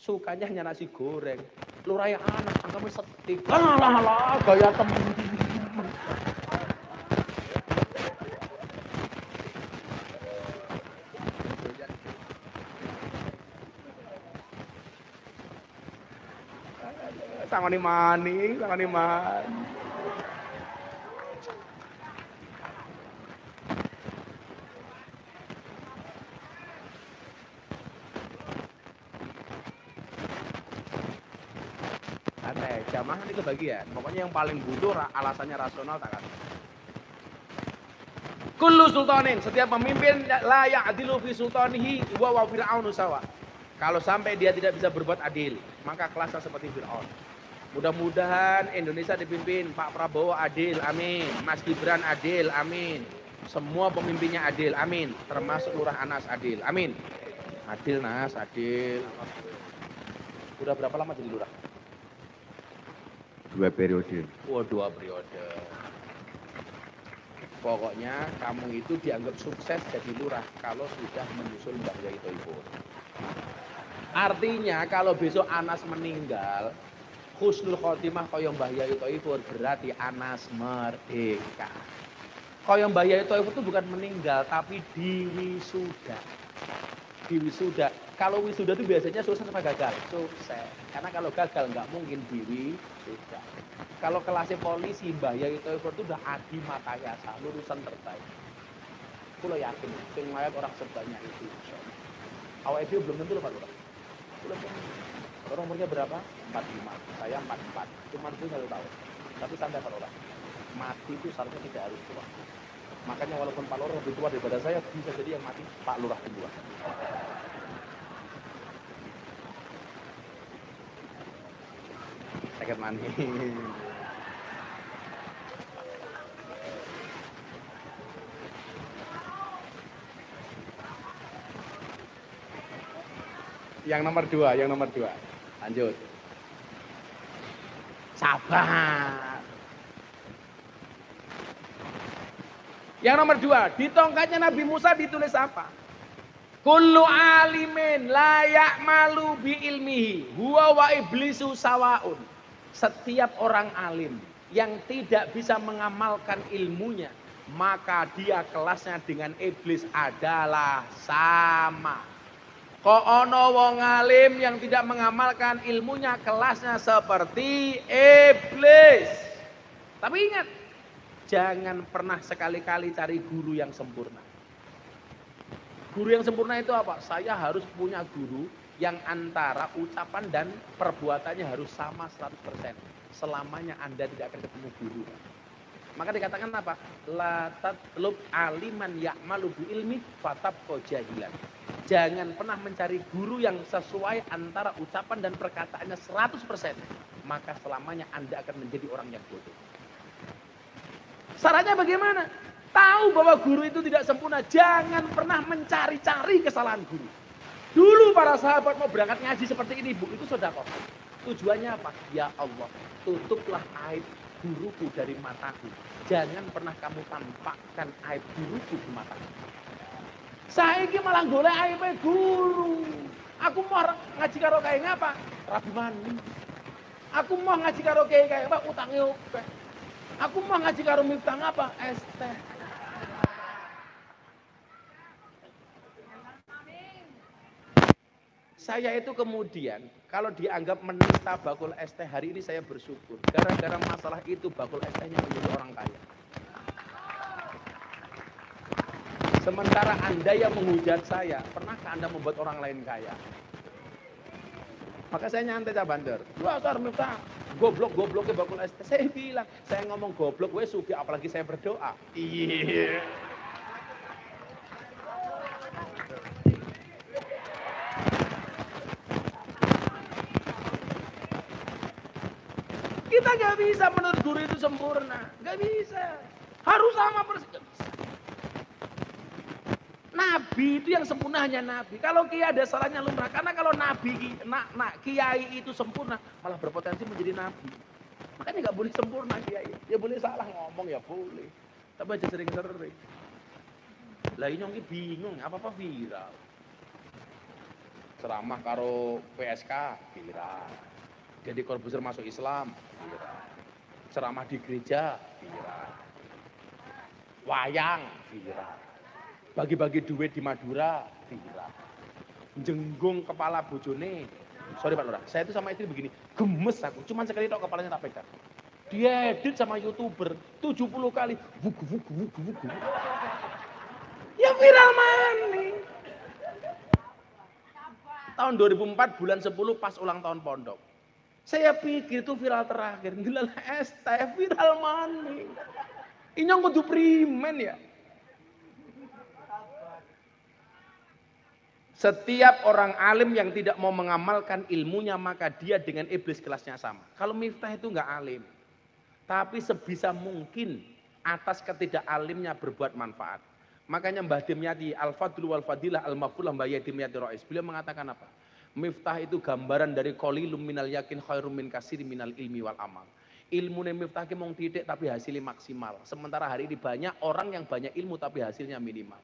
sukanya hanya nasi goreng. Lu raya anak, angkamu setik. Lah, gaya temen. Sangoni maning. Jamaah nanti kebagian. Pokoknya yang paling butuh alasannya rasional tak kan. Kullu sultanin, setiap pemimpin la ya'dilu fi sultanihi wa fir'aunu sawa. Kalau sampai dia tidak bisa berbuat adil, maka kelasnya seperti Fir'aun. Mudah-mudahan Indonesia dipimpin Pak Prabowo adil, amin. Mas Gibran adil, amin. Semua pemimpinnya adil, amin. Termasuk Lurah Anas adil, amin. Adil Nas, adil. Udah berapa lama jadi lurah? 2 periode. Oh, 2 periode. Pokoknya kamu itu dianggap sukses jadi lurah kalau sudah menyusul Mbah Yai Thaifur. Artinya kalau besok Anas meninggal, husnul khotimah kaya Mbah Yai Thaifur berarti Anas merdeka. Kaya Mbah Yai Thaifur itu bukan meninggal tapi diwisuda. Diwisuda. Kalau wisuda itu biasanya sukses apa gagal? Sukses. Karena kalau gagal nggak mungkin diwisuda. Kalau kelasnya polisi, Mbah Yai Thaifur itu udah adi matayasa, lulusan terbaik. Aku yakin, sing layak orang sebanyak itu. Awal itu belum tentu loh Pak Lurah. Belum tentu. Orang umurnya berapa? 45. Saya 44. Cuma itu 1 tahun. Tapi santai Pak Lurah. Mati itu seharusnya tidak harus tua. Makanya walaupun Pak Lurah lebih tua daripada saya, bisa jadi yang mati Pak Lurah kedua. Sakit manis. Yang nomor 2. Lanjut. Sabar. Yang nomor 2, di tongkatnya Nabi Musa ditulis apa? Kullu alimin la ya'malu bi ilmihi huwa wa iblisu sawaun. Setiap orang alim yang tidak bisa mengamalkan ilmunya, maka dia kelasnya dengan iblis adalah sama. Kok ono wong alim yang tidak mengamalkan ilmunya, kelasnya seperti iblis. Tapi ingat, jangan pernah sekali-kali cari guru yang sempurna. Guru yang sempurna itu apa? Saya harus punya guru yang antara ucapan dan perbuatannya harus sama 100%. Selamanya Anda tidak akan ketemu guru. Maka dikatakan apa? La tatlub aliman ya'malu bi ilmi fatabqa jahilan. Jangan pernah mencari guru yang sesuai antara ucapan dan perkataannya 100%. Maka selamanya Anda akan menjadi orang yang bodoh. Sarannya bagaimana? Tahu bahwa guru itu tidak sempurna. Jangan pernah mencari-cari kesalahan guru. Dulu para sahabat mau berangkat ngaji seperti ini, Bu, itu sedekah. Tujuannya apa? Ya Allah, tutuplah aib guruku dari mataku. Jangan pernah kamu tampakkan aib guruku di mataku. Saiki malah golek aibe guru. Aku mau ngaji karo kae ngapa? Rabi mani. Aku mau ngaji karo kae apa? Utange oke. Aku mau ngaji karo Miftah apa? ST. Saya itu kemudian kalau dianggap menista bakul ST hari ini saya bersyukur. Gara-gara masalah itu bakul ST-nya menjadi orang kaya. Sementara Anda yang menghujat saya, pernahkah Anda membuat orang lain kaya? Maka saya nyantai Bandar. Dasar Miftah, goblok-gobloknya bakul ST. Saya bilang, saya ngomong goblok, gue sugi apalagi saya berdoa. Iya. Kita gak bisa menurut guru itu sempurna. Gak bisa. Harus sama persis. Nabi itu yang sempurna hanya Nabi. Kalau kiai ada salahnya lumrah. Karena kalau Nabi, kiai itu sempurna, malah berpotensi menjadi Nabi. Makanya gak boleh sempurna kiai. Ya boleh salah ngomong ya boleh. Tapi aja sering-sering. Lah ini nyongki bingung, apa-apa viral. Ceramah karo PSK viral. Jadi Corbuzier masuk Islam viral. Ceramah di gereja viral. Wayang viral. Bagi-bagi duit di Madura viral. Jenggung kepala bojone. Sorry Pak Lurah, saya itu sama istri begini, gemes aku, cuman sekali tok kepalanya tak pegang. Diedit sama YouTuber 70 kali. Wugu. Ya viral mana? Tahun 2004 bulan 10 pas ulang tahun pondok. Saya pikir itu viral terakhir. Ndelala ST viral mana? Inyong kudu primen ya. Setiap orang alim yang tidak mau mengamalkan ilmunya, maka dia dengan iblis kelasnya sama. Kalau Miftah itu enggak alim. Tapi sebisa mungkin atas ketidakalimnya berbuat manfaat. Makanya Mbah Dimyati Al-Fadlu wal Fadilah Al-Mafdulah Mbah Dimyati Rais. Beliau mengatakan apa? Miftah itu gambaran dari qalilum minal yakin khairum min kasiri minal ilmi wal amal. Ilmu miftah ki mung titik tapi hasilnya maksimal. Sementara hari ini banyak orang yang banyak ilmu tapi hasilnya minimal.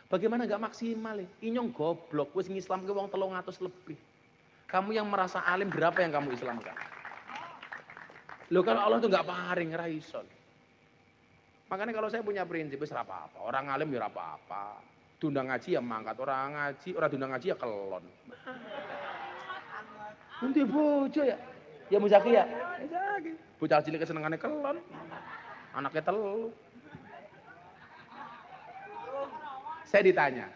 Bagaimana nggak maksimal? Inyong goblok, wis ngislam ke wong 300 lebih. Kamu yang merasa alim berapa yang kamu islamkan? Loh kalau Allah tuh nggak paring, ra iso. Makanya kalau saya punya prinsip wis apa-apa. Orang alim ya apa-apa. Diundang ngaji ya mangkat, orang diundang ngaji ya kelon. Nanti bojo ya. Ya Muzaki ya. Muzaki. Bocah cilik kesenengane kelon. Anaknya telu. Saya ditanya,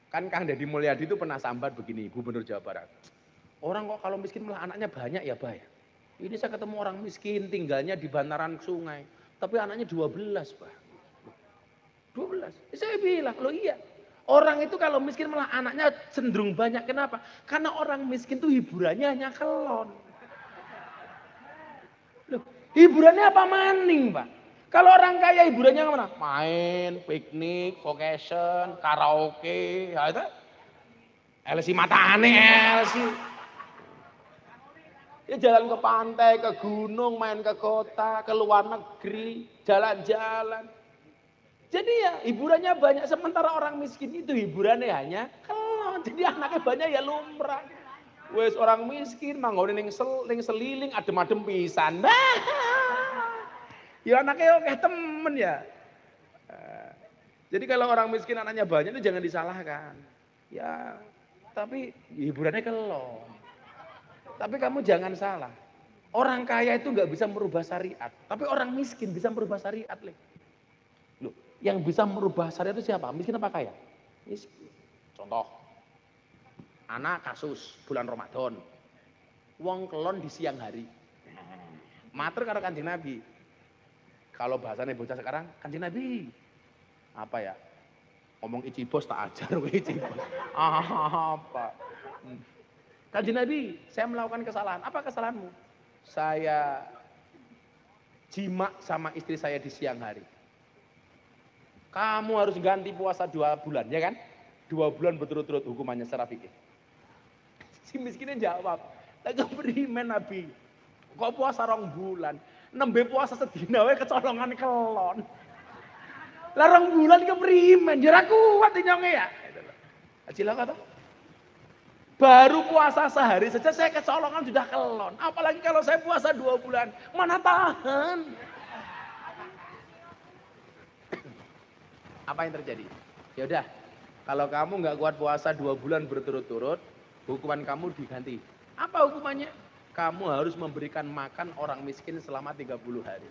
kan Kang Deddy Mulyadi itu pernah sambat begini, Gubernur Jawa Barat. Orang kok kalau miskin malah anaknya banyak ya, Pak ya. Ini saya ketemu orang miskin tinggalnya di bantaran sungai, tapi anaknya 12, Pak. 12. Saya bilang, loh iya. Orang itu kalau miskin malah anaknya cenderung banyak. Kenapa? Karena orang miskin tuh hiburannya hanya kelon. Loh, hiburannya apa maning, Pak? Kalau orang kaya hiburannya kemana? Main, piknik, vacation, karaoke, ya itu. LC mata aneh, LC. Ya jalan ke pantai, ke gunung, main ke kota, ke luar negeri, jalan-jalan. Jadi ya hiburannya banyak, sementara orang miskin itu hiburannya hanya kelon. Jadi anaknya banyak ya lumrah. Wes orang miskin manggone ning seliling adem-adem pisan. Ya anaknya oke temen ya. Jadi kalau orang miskin anaknya banyak itu jangan disalahkan. Ya, tapi hiburannya kelon. Tapi kamu jangan salah. Orang kaya itu nggak bisa merubah syariat, tapi orang miskin bisa merubah syariat. Loh, yang bisa merubah syariat itu siapa? Miskin apa kaya? Miskin. Contoh, anak kasus bulan Ramadan, wong kelon di siang hari. Mater karo Kanjeng Nabi. Kalau bahasanya bocah sekarang, Kanjeng Nabi apa ya? Ngomong icibos tak ajar icibos. Apa? Kanjeng Nabi, saya melakukan kesalahan. Apa kesalahanmu? Saya jima sama istri saya di siang hari. Kamu harus ganti puasa 2 bulan, ya kan? 2 bulan berturut-turut hukumannya secara fikih. Si miskinnya jawab, lagi beriman Nabi. Kok puasa 2 bulan? Nembe puasa sedina wae kecolongan kelon. Lah 2 bulan keprimen, jera kuat nyonge ya. Cilaka toh. Baru puasa sehari saja saya kecolongan sudah kelon. Apalagi kalau saya puasa 2 bulan, mana tahan. Apa yang terjadi? Ya udah, kalau kamu nggak kuat puasa 2 bulan berturut-turut, hukuman kamu diganti. Apa hukumannya? Kamu harus memberikan makan orang miskin selama 30 hari.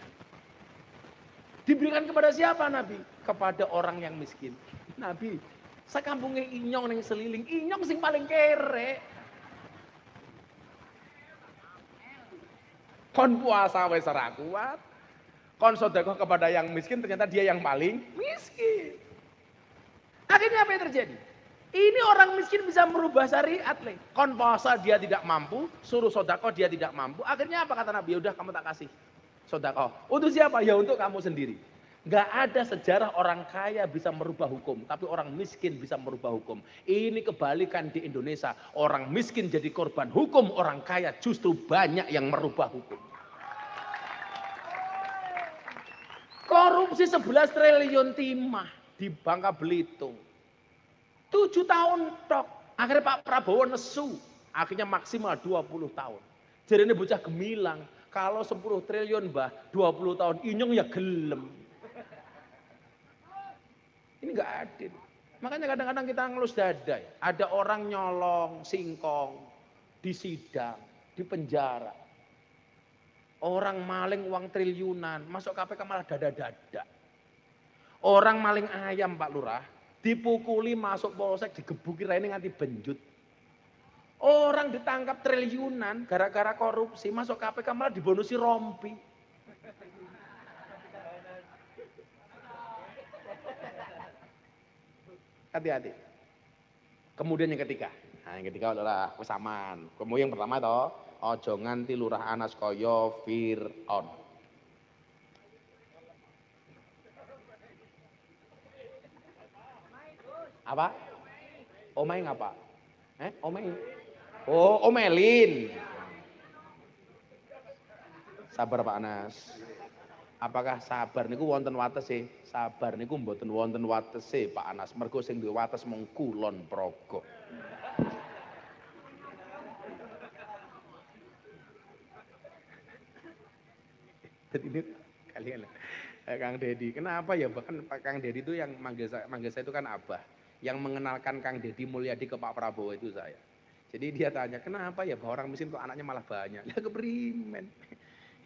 Diberikan kepada siapa Nabi? Kepada orang yang miskin. Nabi, sakampungnya inyong yang seliling, inyong sing paling kere. Kon puasa wis ora kuat. Kon sedekah kepada yang miskin, ternyata dia yang paling miskin. Akhirnya apa yang terjadi? Ini orang miskin bisa merubah syariat. Kon puasa dia tidak mampu, suruh sedekah dia tidak mampu. Akhirnya apa kata Nabi? Ya udah kamu tak kasih sedekah. Untuk siapa? Ya untuk kamu sendiri. Gak ada sejarah orang kaya bisa merubah hukum, tapi orang miskin bisa merubah hukum. Ini kebalikan di Indonesia. Orang miskin jadi korban hukum, orang kaya justru banyak yang merubah hukum. Korupsi 11 triliun timah di Bangka Belitung. 7 tahun tok. Akhirnya Pak Prabowo nesu. Akhirnya maksimal 20 tahun. Jadi ini bocah gemilang. Kalau 10 triliun bah, 20 tahun inyong ya gelem. Ini enggak adil. Makanya kadang-kadang kita ngelus dada. Ya. Ada orang nyolong singkong di sidang, di penjara. Orang maling uang triliunan, masuk KPK malah dada-dada. Orang maling ayam Pak Lurah, dipukuli masuk polsek, digebuki raine nganti benjut. Orang ditangkap triliunan gara-gara korupsi, masuk KPK malah dibonusi rompi. Hati-hati. Kemudian yang ketiga. Nah, yang ketiga adalah kesamaan. Kemudian yang pertama toh, ojo nganti lurah anas kaya Fir'aun. Apa? Omai ngapa? Omai. Oh, omelin. Sabar Pak Anas. Apakah sabar niku wonten watese? Sabar niku mboten wonten watese Pak Anas. Mergo sing duwe wates mung kulon praga. Jadi ini kalian Kang Dedi. Kenapa ya? Bahkan Pak Kang Dedi itu yang manggil saya itu kan abah. Yang mengenalkan Kang Dedi Mulyadi ke Pak Prabowo itu saya. Jadi dia tanya, kenapa ya bahwa orang miskin kok anaknya malah banyak? Ya keprimen.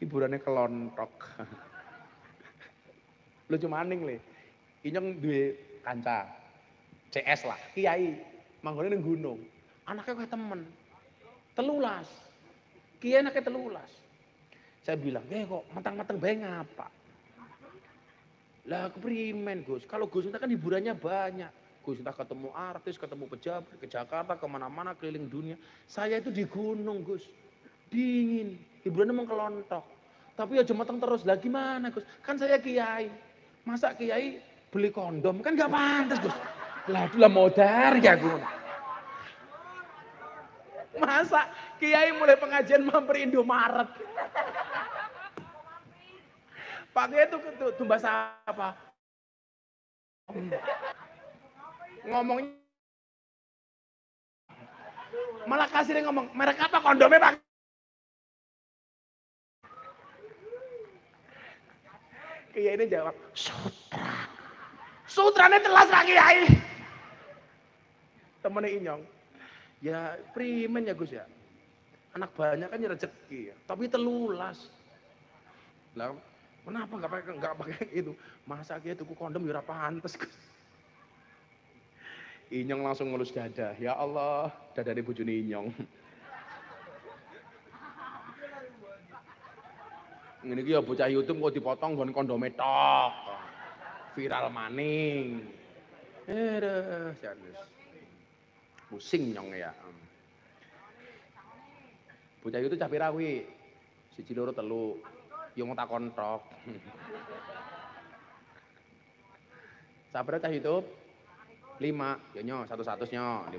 Hiburannya kelontok. Lucu maning le. Inyong duwe kanca. CS lah, kiai. Manggone ning gunung. Anaknya kayak temen. Telulas. Kiai anaknya telulas. Saya bilang, kok matang-matang bae ngapa? Lah keprimen Gus, kalau Gus Miftah kan hiburannya banyak. Gus Miftah ketemu artis, ketemu pejabat, ke Jakarta, kemana-mana, keliling dunia. Saya itu di gunung Gus, dingin, hiburannya mau kelontok. Tapi ya matang terus, lah gimana Gus? Kan saya kiai, masa kiai beli kondom? Kan gak pantas Gus. Lah itulah modar ya Gus. Masa kiai mulai pengajian mampir Indomaret. Pak Kiai itu tumbas apa? Ngomongnya malah kasih dia ngomong, merek apa kondomnya Pak? Kiai ini jawab, sutra. Sutranya telas Pak Kiai. Temennya Inyong. Ya primen ya Gus ya. Anak banyak kan ya rezeki ya. Tapi telulas. Lah kenapa enggak pakai itu? Masa Kiai tuku kondom ya ora pantes Gus. Inyong langsung ngelus dada. Ya Allah, dada dari bojone Inyong. Ngene iki ya bocah YouTube kok dipotong nggon kondome tok. Viral maning. Janus. Pusing nyong ya. Bocah YouTube cah pira kuwi? 1 2 3. Yo takon tok. Sabar cah YouTube. 5, ya nyo, 100 nyo, 5.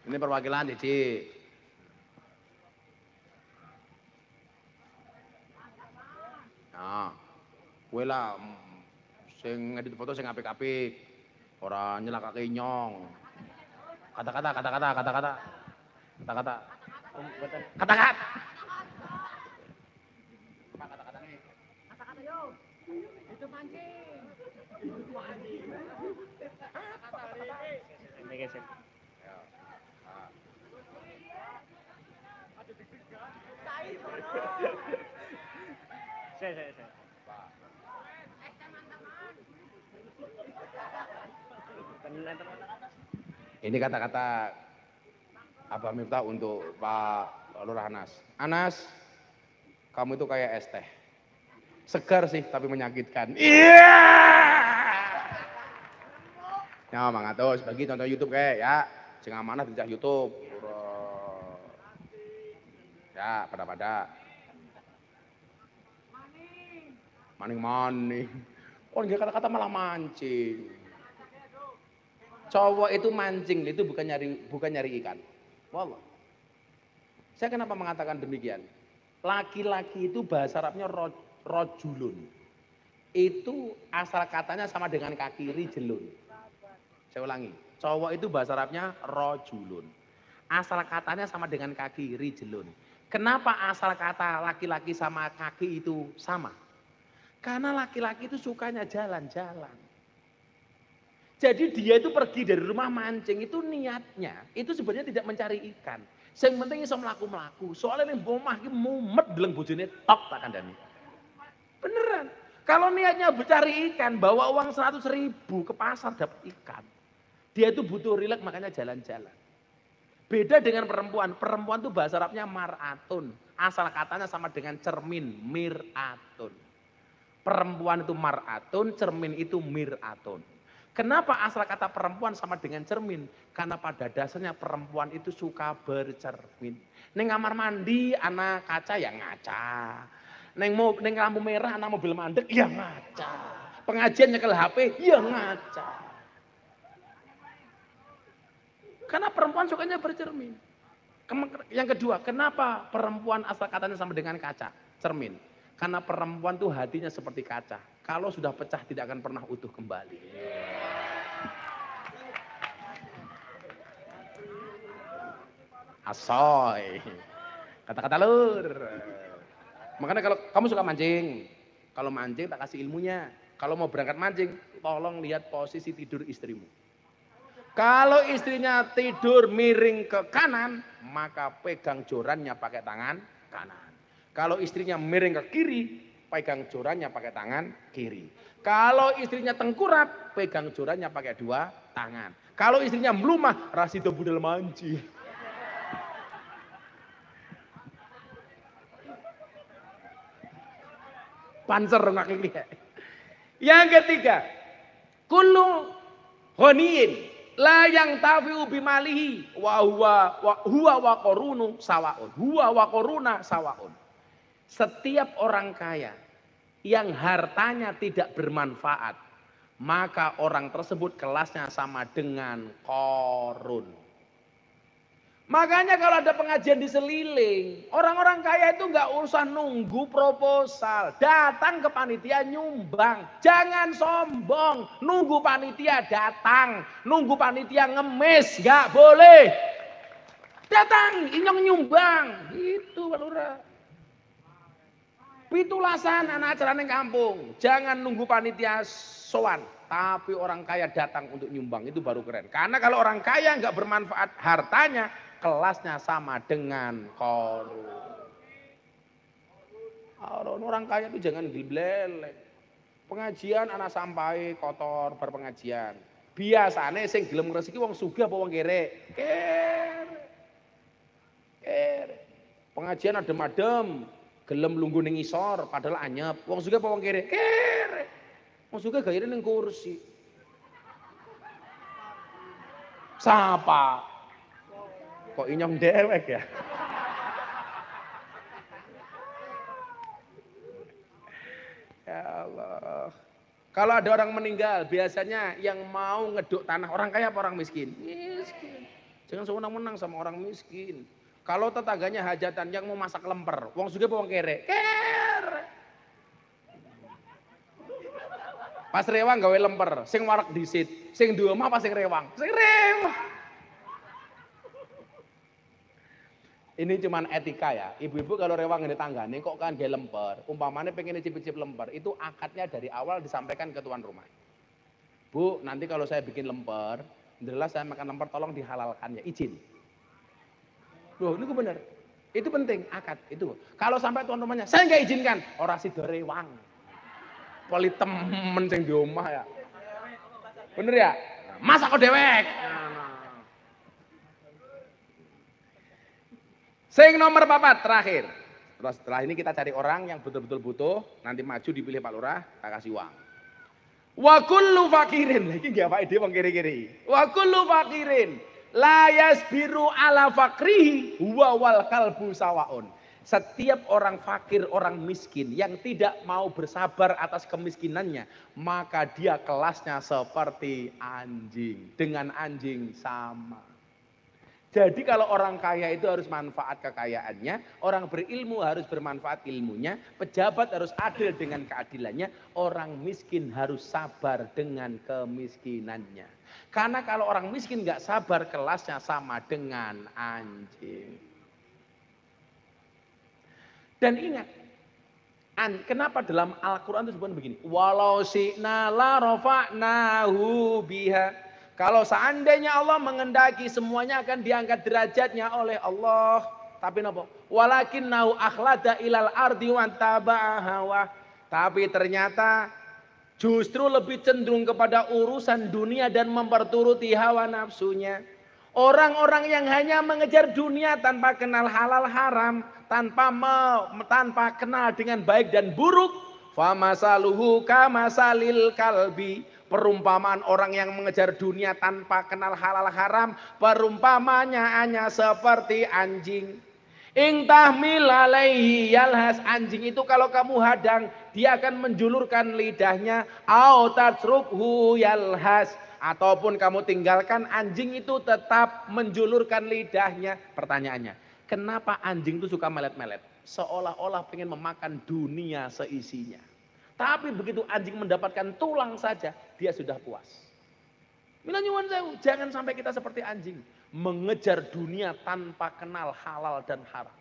Ini perwakilan Cici. Nah, gue lah, sing ngedit foto sing apik-apik, orang nyelakake Inyong. Kata-kata. Kata-kata yo. Itu mancing. Ini guys. Saya. Ini kata-kata Abah Miftah untuk Pak Lurah Anas. Anas, kamu itu kayak es teh. Segar sih, tapi menyakitkan. Iya. Ya, mangatos bagi tonton YouTube kayak ya. Sing amanah di YouTube. Ya, pada. Maning. Oh, dia kata-kata malah mancing. Cowok itu mancing, itu bukan nyari ikan. Wallah. Saya kenapa mengatakan demikian? Laki-laki itu bahasa Arabnya rojulun. Itu asal katanya sama dengan kaki rijlun. Saya ulangi. Cowok itu bahasa Arabnya rojulun. Asal katanya sama dengan kaki rijlun. Kenapa asal kata laki-laki sama kaki itu sama? Karena laki-laki itu sukanya jalan-jalan. Jadi dia itu pergi dari rumah mancing itu niatnya itu sebenarnya tidak mencari ikan. Yang penting iso mlaku-mlaku. Soalnya ning omah iki mumet deleng bojone tok tak kandhani. Beneran. Kalau niatnya mencari ikan, bawa uang 100.000 ke pasar dapat ikan. Dia itu butuh rileks makanya jalan-jalan. Beda dengan perempuan. Perempuan itu bahasa Arabnya mar'atun. Asal katanya sama dengan cermin, mir'atun. Perempuan itu mar'atun, cermin itu mir'atun. Kenapa asal kata perempuan sama dengan cermin? Karena pada dasarnya perempuan itu suka bercermin. Neng kamar mandi anak kaca ya ngaca. Neng lampu merah anak mobil mandek ya ngaca. Pengajian nyekel HP ya ngaca. Karena perempuan sukanya bercermin. Yang kedua, kenapa perempuan asal katanya sama dengan kaca? Cermin. Karena perempuan tuh hatinya seperti kaca. Kalau sudah pecah tidak akan pernah utuh kembali. Asoy. Kata-kata lur. Makanya kalau kamu suka mancing, kalau mancing tak kasih ilmunya. Kalau mau berangkat mancing, tolong lihat posisi tidur istrimu. Kalau istrinya tidur miring ke kanan, maka pegang jorannya pakai tangan kanan. Kalau istrinya miring ke kiri, pegang jorannya pakai tangan kiri. Kalau istrinya tengkurap, pegang jorannya pakai dua tangan. Kalau istrinya melumah, rasido budal manci. Pancer nggak lihat. Yang ketiga, kullu ghaniyin la yang tafi'u bimalihi wa huwa wa qarunu sawaun. Huwa wa qaruna sawaun. Setiap orang kaya yang hartanya tidak bermanfaat, maka orang tersebut kelasnya sama dengan Qarun. Makanya kalau ada pengajian di Seliling, orang-orang kaya itu nggak usah nunggu proposal, datang ke panitia nyumbang. Jangan sombong, nunggu panitia datang, nunggu panitia ngemis, nggak boleh. Datang, inyong nyumbang, itu Pak Lurah. Pitulasan anak acara neng kampung, jangan nunggu panitia sowan, tapi orang kaya datang untuk nyumbang, itu baru keren. Karena kalau orang kaya nggak bermanfaat hartanya, kelasnya sama dengan Qarun. Orang kaya itu jangan gilblelek. Pengajian anak sampai kotor berpengajian. Biasane sing gelem ngresiki wong sugih apa wong kere? Kere. Pengajian adem-adem, gelem lungguh ning isor padahal anyep. Wong sugih apa wong kere? Kere. Wong sugih gayane ning kursi. Sapa? Kok inyong dewek ya? Ya Allah. Kalau ada orang meninggal, biasanya yang mau ngeduk tanah orang kaya apa orang miskin? Miskin. Jangan sewenang-wenang sama orang miskin. Kalau tetangganya hajatan yang mau masak lemper, wong sugih apa wong kere? Kere. Pas rewang gawe lemper, sing warak disit, sing duwe omah apa sing rewang? Sing rewang. Ini cuman etika ya. Ibu-ibu kalau rewang ini tanggane kok kan gawe lemper, umpamanya pengen cicip-cicip lemper, itu akadnya dari awal disampaikan ke tuan rumah. Bu, nanti kalau saya bikin lemper, jelas saya makan lemper tolong dihalalkan ya, izin. Loh, ini benar. Itu penting akad itu. Kalau sampai tuan rumahnya, saya nggak izinkan, ora sida rewang. Poli temen sing di omah ya. Bener ya? Masa kok dewek? Sing nomor 4 terakhir. Terus setelah ini kita cari orang yang betul-betul butuh, nanti maju dipilih Pak Lurah, tak kasih uang. Wa kullu fakirin, iki nggih Pak Ide wong kiri-kiri. Wa kullu fakirin la yasbiru ala fakrihi huwa wal kalbu sawaun. Setiap orang fakir, orang miskin yang tidak mau bersabar atas kemiskinannya, maka dia kelasnya seperti anjing, dengan anjing sama. Jadi kalau orang kaya itu harus manfaat kekayaannya, orang berilmu harus bermanfaat ilmunya, pejabat harus adil dengan keadilannya, orang miskin harus sabar dengan kemiskinannya. Karena kalau orang miskin nggak sabar, kelasnya sama dengan anjing. Dan ingat, kenapa dalam Al-Quran itu disebut begini? Walau syi'na la rafa'nahu biha. Kalau seandainya Allah mengendaki semuanya akan diangkat derajatnya oleh Allah. Tapi napa? Walakinnahu akhlada ilal ardi wa taba'a hawa. Tapi ternyata justru lebih cenderung kepada urusan dunia dan memperturuti hawa nafsunya. Orang-orang yang hanya mengejar dunia tanpa kenal halal haram, tanpa kenal dengan baik dan buruk, famasaluhu kamasalil kalbi. Perumpamaan orang yang mengejar dunia tanpa kenal halal haram, perumpamanya hanya seperti anjing. Ing tahmil alaihi yalhas, anjing itu kalau kamu hadang, dia akan menjulurkan lidahnya. Au tatrukhu yalhas, Ataupun kamu tinggalkan, anjing itu tetap menjulurkan lidahnya. Pertanyaannya, kenapa anjing itu suka melet-melet? Seolah-olah pengen memakan dunia seisinya. Tapi begitu anjing mendapatkan tulang saja, dia sudah puas. Mila nyuwun sewu, jangan sampai kita seperti anjing. Mengejar dunia tanpa kenal halal dan haram.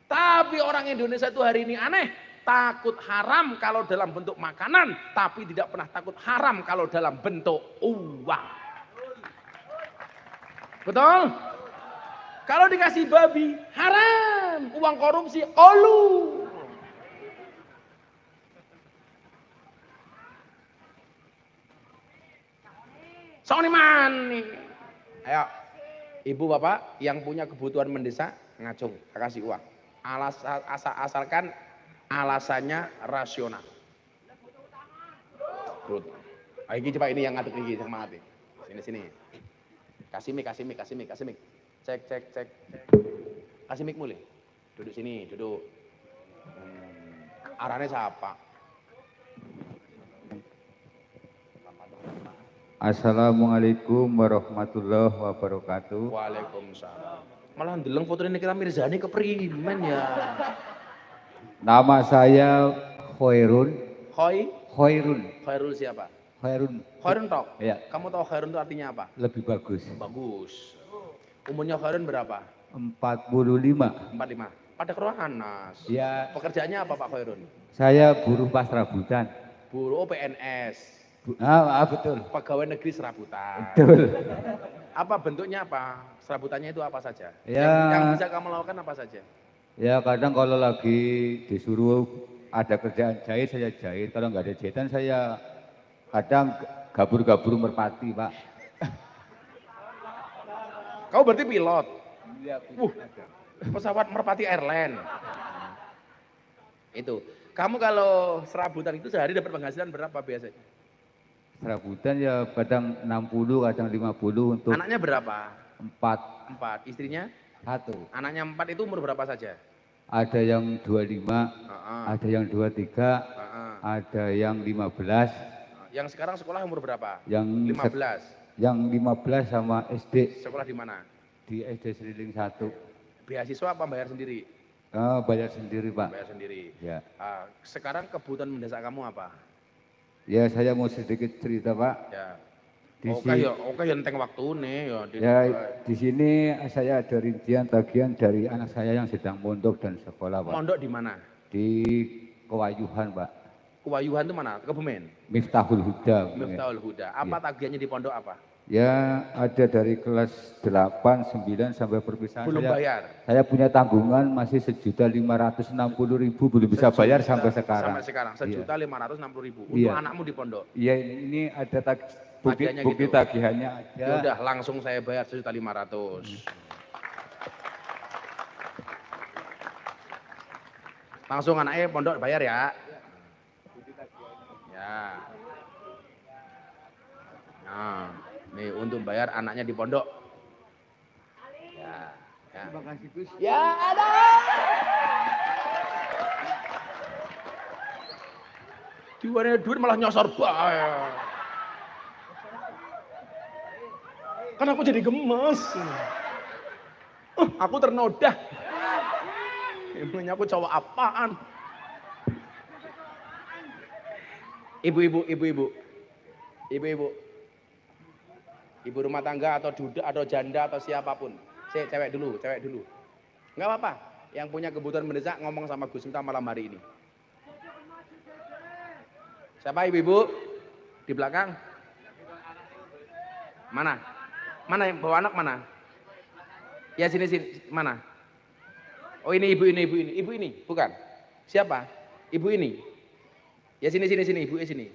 Tapi orang Indonesia itu hari ini aneh. Takut haram kalau dalam bentuk makanan, tapi tidak pernah takut haram kalau dalam bentuk uang. Betul? Kalau dikasih babi, haram. Uang korupsi, olu. Soalnya mani. Ayo, ibu bapak yang punya kebutuhan mendesak, ngacung, kasih uang. Asalkan alasannya rasional. Ini coba ini yang ngatur ini semangat. Sini. Kasih mic. Cek. Kasih mic mulai. Duduk sini, duduk. Arahnya siapa? Assalamualaikum warahmatullahi wabarakatuh. Waalaikumsalam. Malah ndeleng foto ini kita Mirzani keprimen ya. Nama saya Khairun. Khairul siapa? Khairun toh? Ya. Kamu tahu Khairun itu artinya apa? Lebih bagus. Bagus. Umurnya Khairun berapa? 45. 45. Pada kerohanas. Ya. Pekerjaannya apa Pak Khairun? Saya buruh pasrabutan. Buruh PNS. Betul. Pegawai negeri serabutan. Betul. Apa bentuknya apa? Serabutannya itu apa saja? Ya. Yang bisa kamu lakukan apa saja? Ya kadang kalau lagi disuruh ada kerjaan jahit saya jahit. Kalau nggak ada jahitan saya kadang gabur-gabur merpati Pak. Kau berarti pilot? Iya. Pesawat Merpati Airline. Itu. Kamu kalau serabutan itu sehari dapat penghasilan berapa biasanya? Serabutan ya kadang 60, kadang 50 untuk Anaknya berapa? 4. 4. Istrinya? 1. Anaknya 4 itu umur berapa saja? Ada yang 25, ada yang 23, ada yang 15. Yang sekarang sekolah umur berapa? Yang 15. Yang 15 sama SD. Sekolah di mana? Di SD Seliling 1. Beasiswa apa bayar sendiri? Bayar sendiri Pak. Bayar sendiri. Ya. Sekarang kebutuhan mendesak kamu apa? Ya saya mau sedikit cerita Pak. Ya. Di Oke ya enteng waktu nih ya. Di sini saya ada rincian tagihan dari anak saya yang sedang mondok dan sekolah Pak. Mondok di mana? Di Kewayuhan Pak. Kewayuhan itu mana? Kebumen? Miftahul Huda. Miftahul Huda. Apa Ya. tagihannya di pondok apa? Ya ada dari kelas 8, 9 sampai perpisahan. Belum bayar? Saya punya tanggungan masih 1.560.000 belum bisa bayar sampai sekarang. Sampai sekarang 1.560.000 untuk Iya. anakmu di pondok. Iya ini ada bukti gitu. tagihannya ada. Ya udah langsung saya bayar 1.500.000. Langsung anaknya pondok bayar ya. Ya. Nah, nih untuk bayar anaknya di pondok. Ya. Terima kasih Gus. Ya ada. Duit malah nyosor bae. Kan aku jadi gemes. Aku ternoda. Emangnya aku cowok apaan? Ibu-ibu. Ibu rumah tangga atau duda atau janda atau siapapun. Cewek dulu. Enggak apa-apa. Yang punya kebutuhan mendesak ngomong sama Gus Miftah malam hari ini. Siapa ibu-ibu? Di belakang? Mana? Mana yang bawa anak mana? Ya sini. Mana? Oh ini ibu ini. Bukan? Siapa? Ibu ini. Ya sini ibu sini.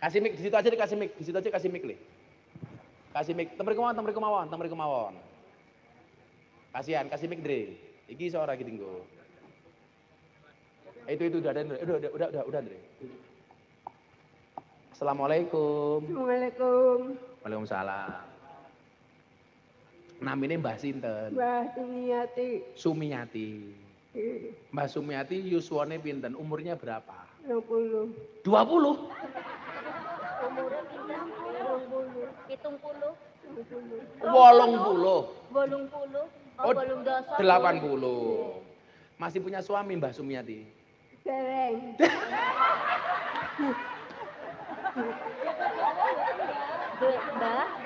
Kasih mic di situ aja dikasih mic. Di situ aja kasih mic le. Kasih mic. Temri kemawon. Kasihan kasih mic Dre. Iki seorang iki tinggo. Itu udah Dre. Udah Dre. Assalamualaikum. Assalamualaikum. Waalaikumsalam. Namanya Mbah Sinten? Mbah Sumiati. Mbah Sumiati yuswane pinten? Umurnya berapa? 20. 20? 70. 80. 80. Oh, 80. 80. Masih punya suami Mbah Sumiati? Dereng.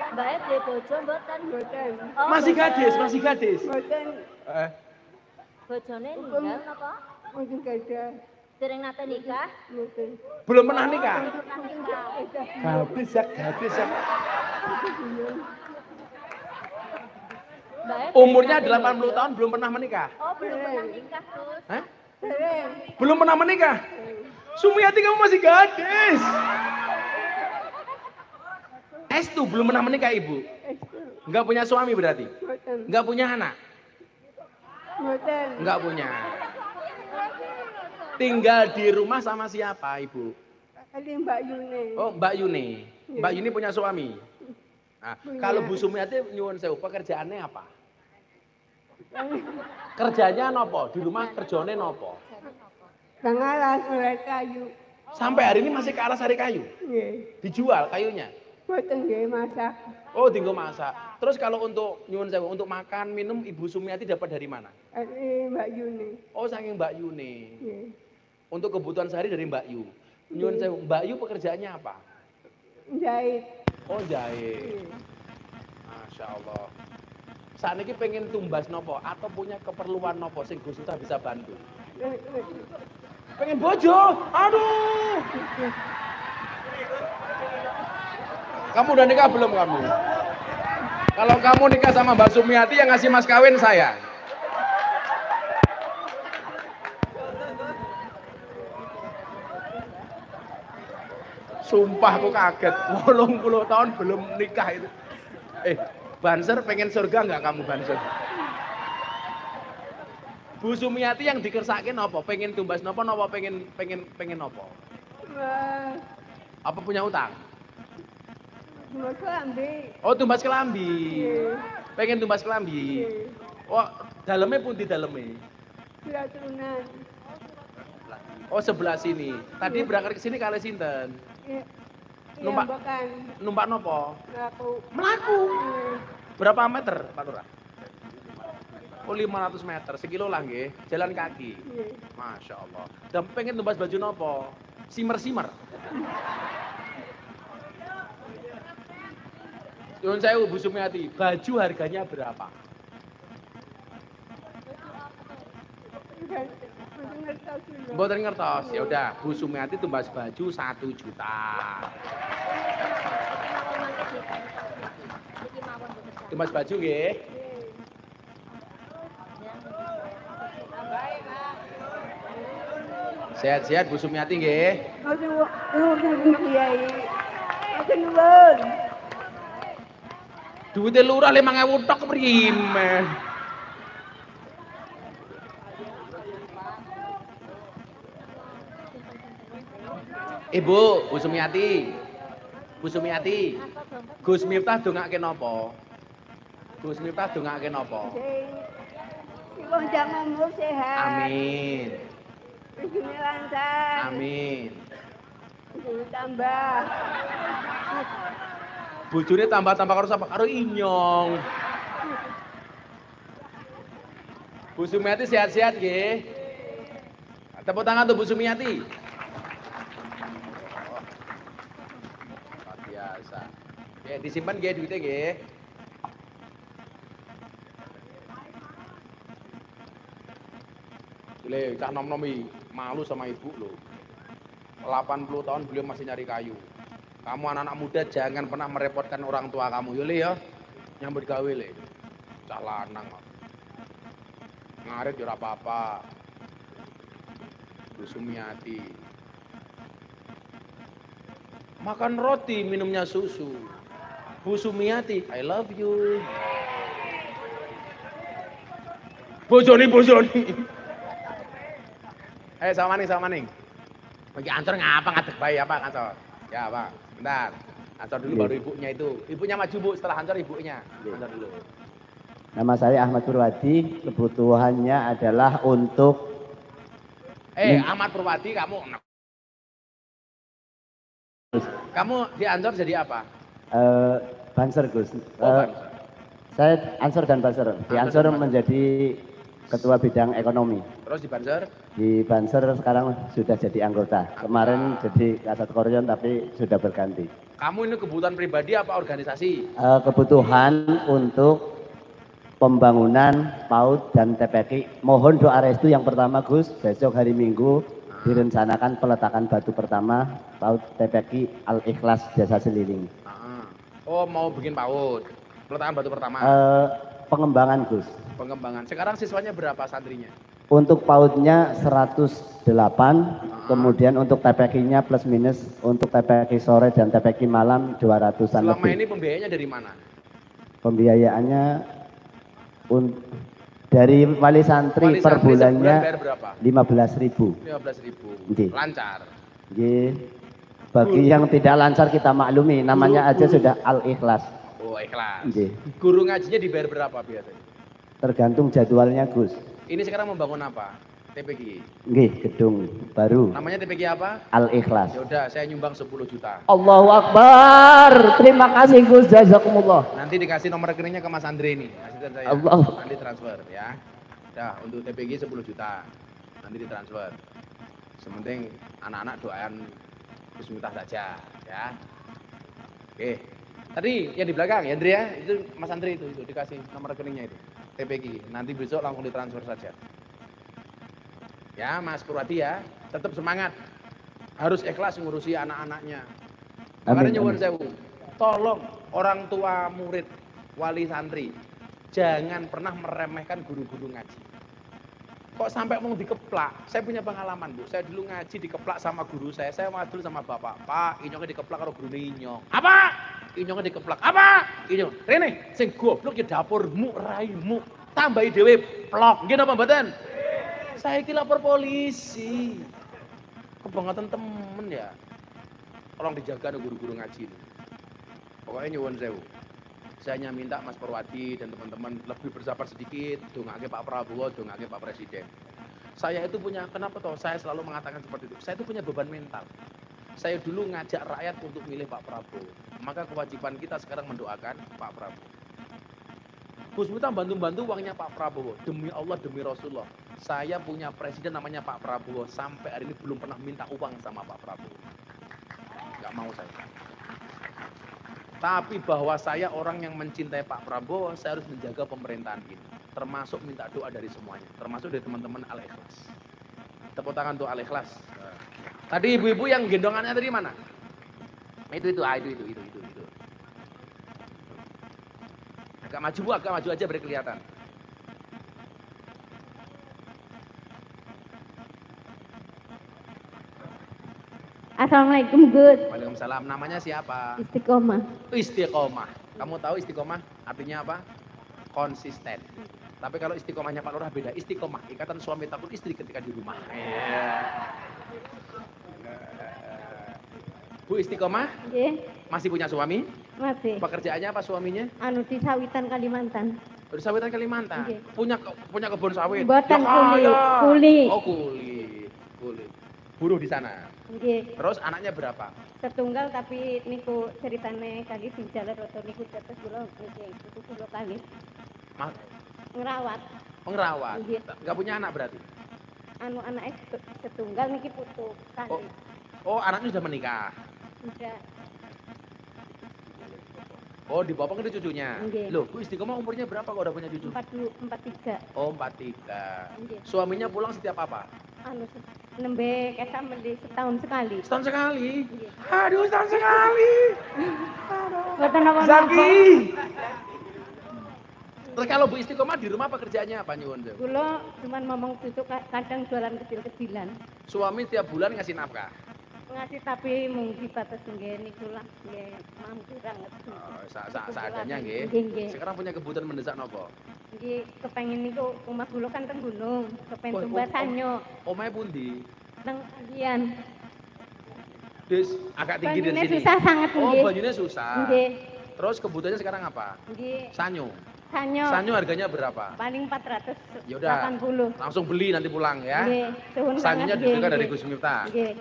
Mbak di bojo mboten. Mboten. Oh, Masih mboten. gadis, masih gadis. Mboten. Bojone ninggal napa? Mboten gadah. Dereng nate nikah? Mboten. Belum pernah nikah? Pernah nikah. Gadis ya, gadis ya. Mbak Umurnya 80 tahun belum pernah menikah? Oh, belum pernah nikah, Gus. Hah? Dereng. Belum pernah menikah? Sumiati kamu masih gadis. Estu belum pernah menikah ibu? Estu. Enggak punya suami berarti? Mboten. Enggak punya anak? Mboten. Enggak punya. Tinggal di rumah sama siapa ibu? Ali Mbak Yune. Oh Mbak Yuni. Mbak Yuni punya suami? Nah, Punya. kalau Bu Sumiati nyuwun sewu, pekerjaannya apa? Kerjanya nopo? Di rumah kerjane nopo? Kangalas oleh kayu. Sampai hari ini masih ke arah sari kayu? Nggih. Dijual kayunya? Mboten nggih masak. Oh, tinggal masak. Terus kalau untuk nyuwun sewu, untuk makan, minum Ibu Sumiati dapat dari mana? Ali Mbak Yune. Oh, saking Mbak Yuni. Nggih. Untuk kebutuhan sehari dari Mbak Yu. Nyuwun sewu, Mbak Yu pekerjaannya apa? Jahit. Oh, jahit. Masya Allah. Saat ini pengen tumbas nopo atau punya keperluan nopo sing Gus Miftah bisa bantu? Pengen bojo, aduh. Kamu udah nikah belum kamu? Kalau kamu nikah sama Mbak Sumiati yang ngasih mas kawin saya. Sumpah aku kaget, 80 tahun belum nikah itu. Banser pengen surga nggak kamu Banser? Bu Sumiati yang dikersake nopo? Pengen tumbas nopo pengen nopo? Wah, Apa punya utang? cuma kelambi. Oh, tumbas kelambi. Nggih. Pengen tumbas kelambi. Nggih. Oh, dalamnya pun di dalamnya. Kira turunan. Oh, sebelah sini. Tadi berangkat ke sini kali sinten? Iya. Numpak. Bukan. Numpak nopo? Ngaku. Melaku. Nggih. Berapa meter, Pak Lurah? Oh, 500 meter, sekilo lah nggih, jalan kaki. Nggih. Masya Allah. Dan pengen tumbas baju nopo? Simer-simer. Nyuwun sewu Bu Sumiati, baju harganya berapa? Bukan. Mboten ngertos dulu. Mboten ngertos. Ya udah, Bu Sumiati tumbas baju 1 juta. Tumbas baju nggih. Sehat-sehat Bu Sumiati nggih. Mboten kiai. Mboten nuwun. Duwite lurah 5.000 tok primen. Ibu, Bu Sumiati. Bu Sumiati. Gus Miftah dongake napa? Gus Miftah dongake napa? Si wong jamanmu sehat. Amin. Rezeki lancar. Amin. Rezeki tambah. Bojone tambah-tambah karo sapa? Karo inyong. Bu Sumiati sehat-sehat nggih. Tepuk tangan tuh Bu Sumiati. Luar biasa. Oke, disimpan nggih duitnya nggih. Le, cah nom-nomi malu sama ibu loh. 80 tahun beliau masih nyari kayu. Kamu anak-anak muda jangan pernah merepotkan orang tua kamu. Yo le ya. Nyambut gawe le. Cah lanang kok. Ngarit yo ora apa-apa. Bu Sumiati. Makan roti, minumnya susu. Bu Sumiati, I love you. Bojoni. Sama maning. Bagi Ansor ngapa ngadeg bayi apa Ansor? Ya Pak, bentar. Ansor dulu baru ibunya itu. Ibunya maju Bu, setelah Ansor ibunya. Ansor dulu. Nama saya Ahmad Purwadi, kebutuhannya adalah untuk Ahmad Purwadi kamu di Ansor jadi apa? Banser Gus. Banser. Saya Ansor dan Banser. Di Ansor menjadi ketua bidang ekonomi. Terus di Banser? Di Banser sekarang sudah jadi anggota. Kemarin jadi Kasat Koryon tapi sudah berganti. Kamu ini kebutuhan pribadi apa organisasi? Kebutuhan untuk pembangunan PAUD dan TPK. Mohon doa restu yang pertama Gus, besok hari Minggu direncanakan peletakan batu pertama PAUD TPK Al-Ikhlas Desa Seliling. Oh, mau bikin PAUD. Peletakan batu pertama. Pengembangan Gus. Pengembangan. Sekarang siswanya berapa santrinya? Untuk PAUD-nya 108, kemudian untuk TPK-nya plus minus untuk TPK sore dan TPK malam 200-an Selama lebih. ini pembiayanya dari mana? Pembiayaannya dari wali santri per bulannya bayar berapa? 15.000. 15.000. Nggih. Lancar. Nggih. Bagi yang tidak lancar kita maklumi, namanya aja sudah Al-Ikhlas. Oh, ikhlas. Nggih. Guru ngajinya dibayar berapa biasanya? Tergantung jadwalnya Gus. Ini sekarang membangun apa? TPG. Nggih, gedung baru. Namanya TPG apa? Al-Ikhlas. Ya udah, saya nyumbang 10 juta. Allahu Akbar. Terima kasih Gus, jazakumullah. Nanti dikasih nomor rekeningnya ke Mas Andre ini, asisten saya. Allah. Nanti transfer ya. Udah, untuk TPG 10 juta. Nanti ditransfer. Sementing anak-anak doain Gus Miftah saja ya. Oke. Tadi yang di belakang ya Andre ya, itu Mas Andre itu dikasih nomor rekeningnya itu. TPG. Nanti besok langsung ditransfer saja. Ya, Mas Purwadi ya, tetap semangat. Harus ikhlas ngurusi anak-anaknya. Makanya nyuwun sewu. Tolong orang tua murid, wali santri, jangan pernah meremehkan guru-guru ngaji. Kok sampai mau dikeplak? Saya punya pengalaman, Bu. Saya dulu ngaji dikeplak sama guru saya. Saya madul sama bapak. Pak, inyongnya dikeplak karo guru inyong. Apa? Inyongnya dikeplak. Apa? Inyong. Rene, sing goblok ya dapurmu, raimu. Tambahi dhewe plok. Nggih napa mboten? Saya iki lapor polisi. Kebangetan temen ya. Tolong dijaga nih guru-guru ngaji. Pokoknya nyuwun sewu. Saya hanya minta Mas Purwadi dan teman-teman lebih bersabar sedikit, dongake Pak Prabowo, dongake Pak Presiden. Saya itu punya, kenapa toh saya selalu mengatakan seperti itu? Saya itu punya beban mental. Saya dulu ngajak rakyat untuk milih Pak Prabowo. Maka kewajiban kita sekarang mendoakan Pak Prabowo. Gus Miftah bantu-bantu uangnya Pak Prabowo. Demi Allah, demi Rasulullah. Saya punya presiden namanya Pak Prabowo. Sampai hari ini belum pernah minta uang sama Pak Prabowo. Gak mau saya. Tapi bahwa saya orang yang mencintai Pak Prabowo, saya harus menjaga pemerintahan ini. Termasuk minta doa dari semuanya. Termasuk dari teman-teman Al-Ikhlas. Tepuk tangan untuk Al-Ikhlas. Tadi ibu-ibu yang gendongannya tadi mana? Itu. Agak maju Bu, agak maju aja biar kelihatan. Assalamualaikum Gus. Waalaikumsalam. Namanya siapa? Istiqomah. Istiqomah. Kamu tahu istiqomah artinya apa? Konsisten. Tapi kalau istiqomahnya Pak Lurah beda. Istiqomah, ikatan suami takut istri ketika di rumah. Bu Istiqomah? Nggih, Masih punya suami? masih. Pekerjaannya apa suaminya? Anu di Sawitan Kalimantan. Di sawitan Kalimantan. Nggih. Punya kebun sawit. Mboten Ya kaya. kuli. Oh, kuli. Buruh di sana. Nggih, Terus anaknya berapa? setunggal tapi niku ceritane kali di jalan roto niku tetes kula niki itu kula kali Mas, ngerawat. pengerawat. Nggih. Enggak punya anak berarti? Anu anake setunggal niki putu kali. Oh, anaknya sudah menikah. Udah Oh, di bawah itu cucunya. Nggih. Loh, Bu Istiqomah umurnya berapa kok udah punya cucu? 43. Oh, 43. Nggih. Suaminya pulang setiap apa? Anu nembe kesa meli setahun sekali. Setahun sekali. Nggih. Aduh, setahun sekali. Mboten napa-napa. Zaki. Terus kalau Bu Istiqomah di rumah pekerjaannya apa nyuwun sewu? Kula cuman ngomong itu kadang jualan kecil-kecilan. Suami tiap bulan ngasih nafkah. Ngasih tapi mung dibatas nggih niku lah nggih mampu banget. Oh, seadanya nggih. Nggih. Sekarang punya kebutuhan mendesak nopo? Nggih kepengin niku omah kula kan teng gunung, kepen tumbas Oh, sanyo omahe pundi? teng Agian. Des, agak tinggi dari Banyune sini. susah sangat Oh, nggih. banyunya susah. Nggih. Terus kebutuhannya sekarang apa? Nggih Sanyo. sanyo Sanyo harganya berapa? paling Ya udah. 480. Langsung beli nanti pulang ya. Nggih, suwun Sanyonya banget, juga dari nggih. Gus Miftah. Nggih.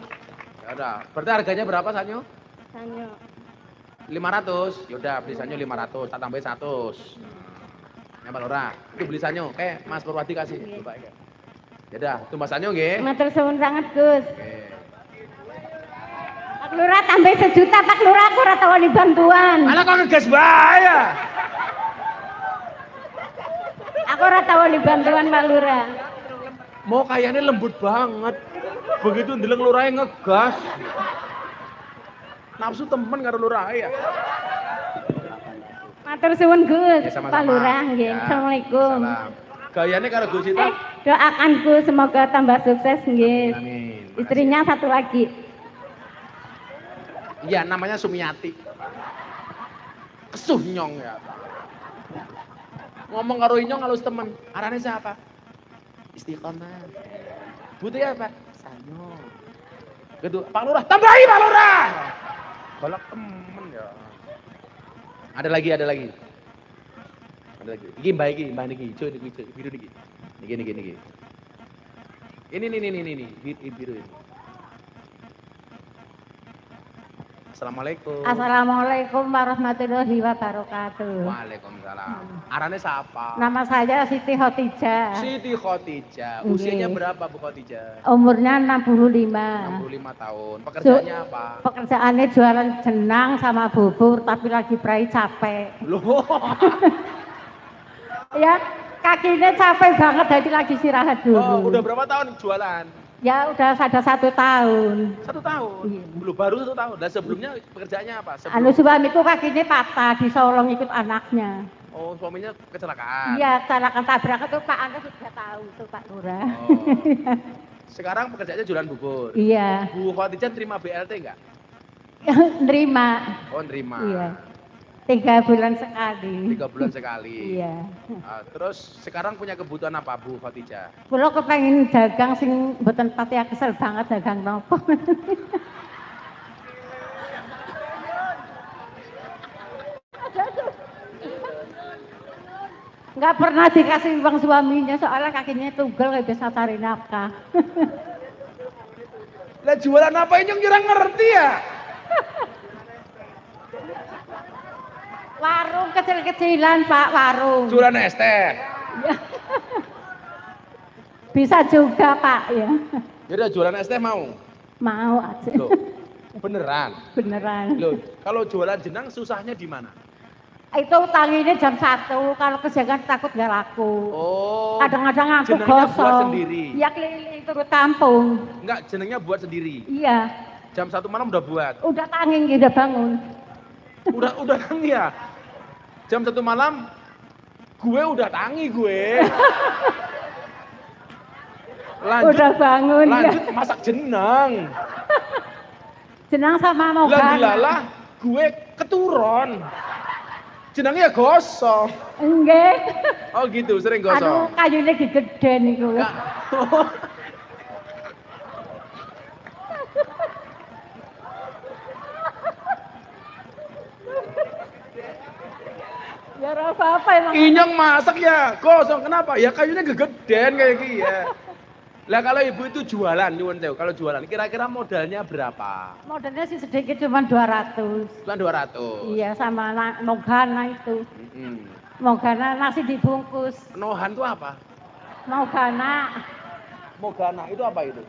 Ya udah. Berarti harganya berapa sanyo? Sanyo 500. Yaudah belisannya 500, tak tambahin 100. Ya Pak Lurah, itu belisannya. Mas Purwadi kasih. Coba ya. Yaudah, tumbasannya nggih. Matur suwun sangat, Gus. Oke. Pak Lurah tambah 1 juta, Pak Lurah aku ora tau wani bantuan. Alah kok ngegas bae ya. Aku ora tau wani bantuan, Pak Lurah. Mau kayaknya lembut banget. Begitu ndeleng lurahe ngegas. Nafsu temen karo lurahe ya. Matur suwun, Gus. Ya, sama-sama. Pak Lurah nggih. Ya, Assalamualaikum. Salam. Gayane karo Gus Ita. Doakanku semoga tambah sukses nggih. Amin. Istrinya satu lagi. Iya, namanya Sumiati. Kesuh nyong ya. Ngomong karo Inyong halus temen. Arane siapa? Istiqomah. Butuh apa? Sanyo. Gitu. Pak Lurah, tambahi Pak Lurah. Balak temen ya. Ada lagi. Ada lagi. Iki mbak niki, hijau biru niki. Niki. Ini, biru ini. Assalamualaikum. Assalamualaikum warahmatullahi wabarakatuh. Waalaikumsalam. Arane siapa? Nama saya Siti Khotijah. Siti Khotijah. Usianya berapa Bu Khotijah? Umurnya 65. 65 tahun. Pekerjaannya apa? Pekerjaannya jualan jenang sama bubur, tapi lagi prai capek. Loh. Ya, kakinya capek banget, jadi lagi istirahat dulu. Oh, udah berapa tahun jualan? Ya, udah ada 1 tahun. 1 tahun. Iya. Belum baru 1 tahun. Dan sebelumnya pekerjaannya apa? Anu suamiku kakinya patah, disolong ikut anaknya. Oh, suaminya kecelakaan. Iya, kecelakaan tabrakan tuh Pak Anda sudah tahu tuh Pak Lurah. Oh. Sekarang pekerjaannya jualan bubur. Iya, Bu Khotijah terima BLT enggak? nerima. Oh, nerima. Iya. 3 bulan sekali. 3 bulan sekali. Iya. Terus sekarang punya kebutuhan apa Bu Khotijah? Kulo kepengin dagang sing mboten pati kesel banget dagang nopo. Nggak pernah dikasih uang suaminya soalnya kakinya tunggal nggak bisa cari nafkah. Lah jualan apa ini yang kurang ngerti ya? Warung kecil-kecilan Pak, warung. Jualan es teh. Bisa juga Pak ya. Yaudah jualan es teh mau? Mau aja. Loh, beneran? Beneran. Loh, kalau jualan jenang susahnya di mana? Itu tanginya jam 1, kalau kesiangan takut nggak laku. Oh, Kadang-kadang aku jenengnya buat gosong. sendiri? Ya keliling turut kampung. Enggak, jenengnya buat sendiri. Iya, Jam 1 malam udah buat. udah tanging, udah bangun. Udah tangi ya. Jam 1 malam gue udah tangi gue. Udah bangun. Lanjut Ya. masak jenang. Jenang sama mau Lah dilalah gue keturun. Jenangnya gosong. Enggak. Oh gitu, sering Aduh, gosong. kayunya gede niku. Enggak. Ya ora apa-apa emang. Inyong masak ya gosong, kenapa? Ya kayunya gegedean kayak gini ya. Lah kalau ibu itu jualan, nyuwun sewu. Kalau jualan kira-kira modalnya berapa? Modalnya sih sedikit cuma 200. Cuma 200. Iya sama mogana itu. Mogana nasi dibungkus. Nohan itu apa? Mogana. Mogana itu apa itu?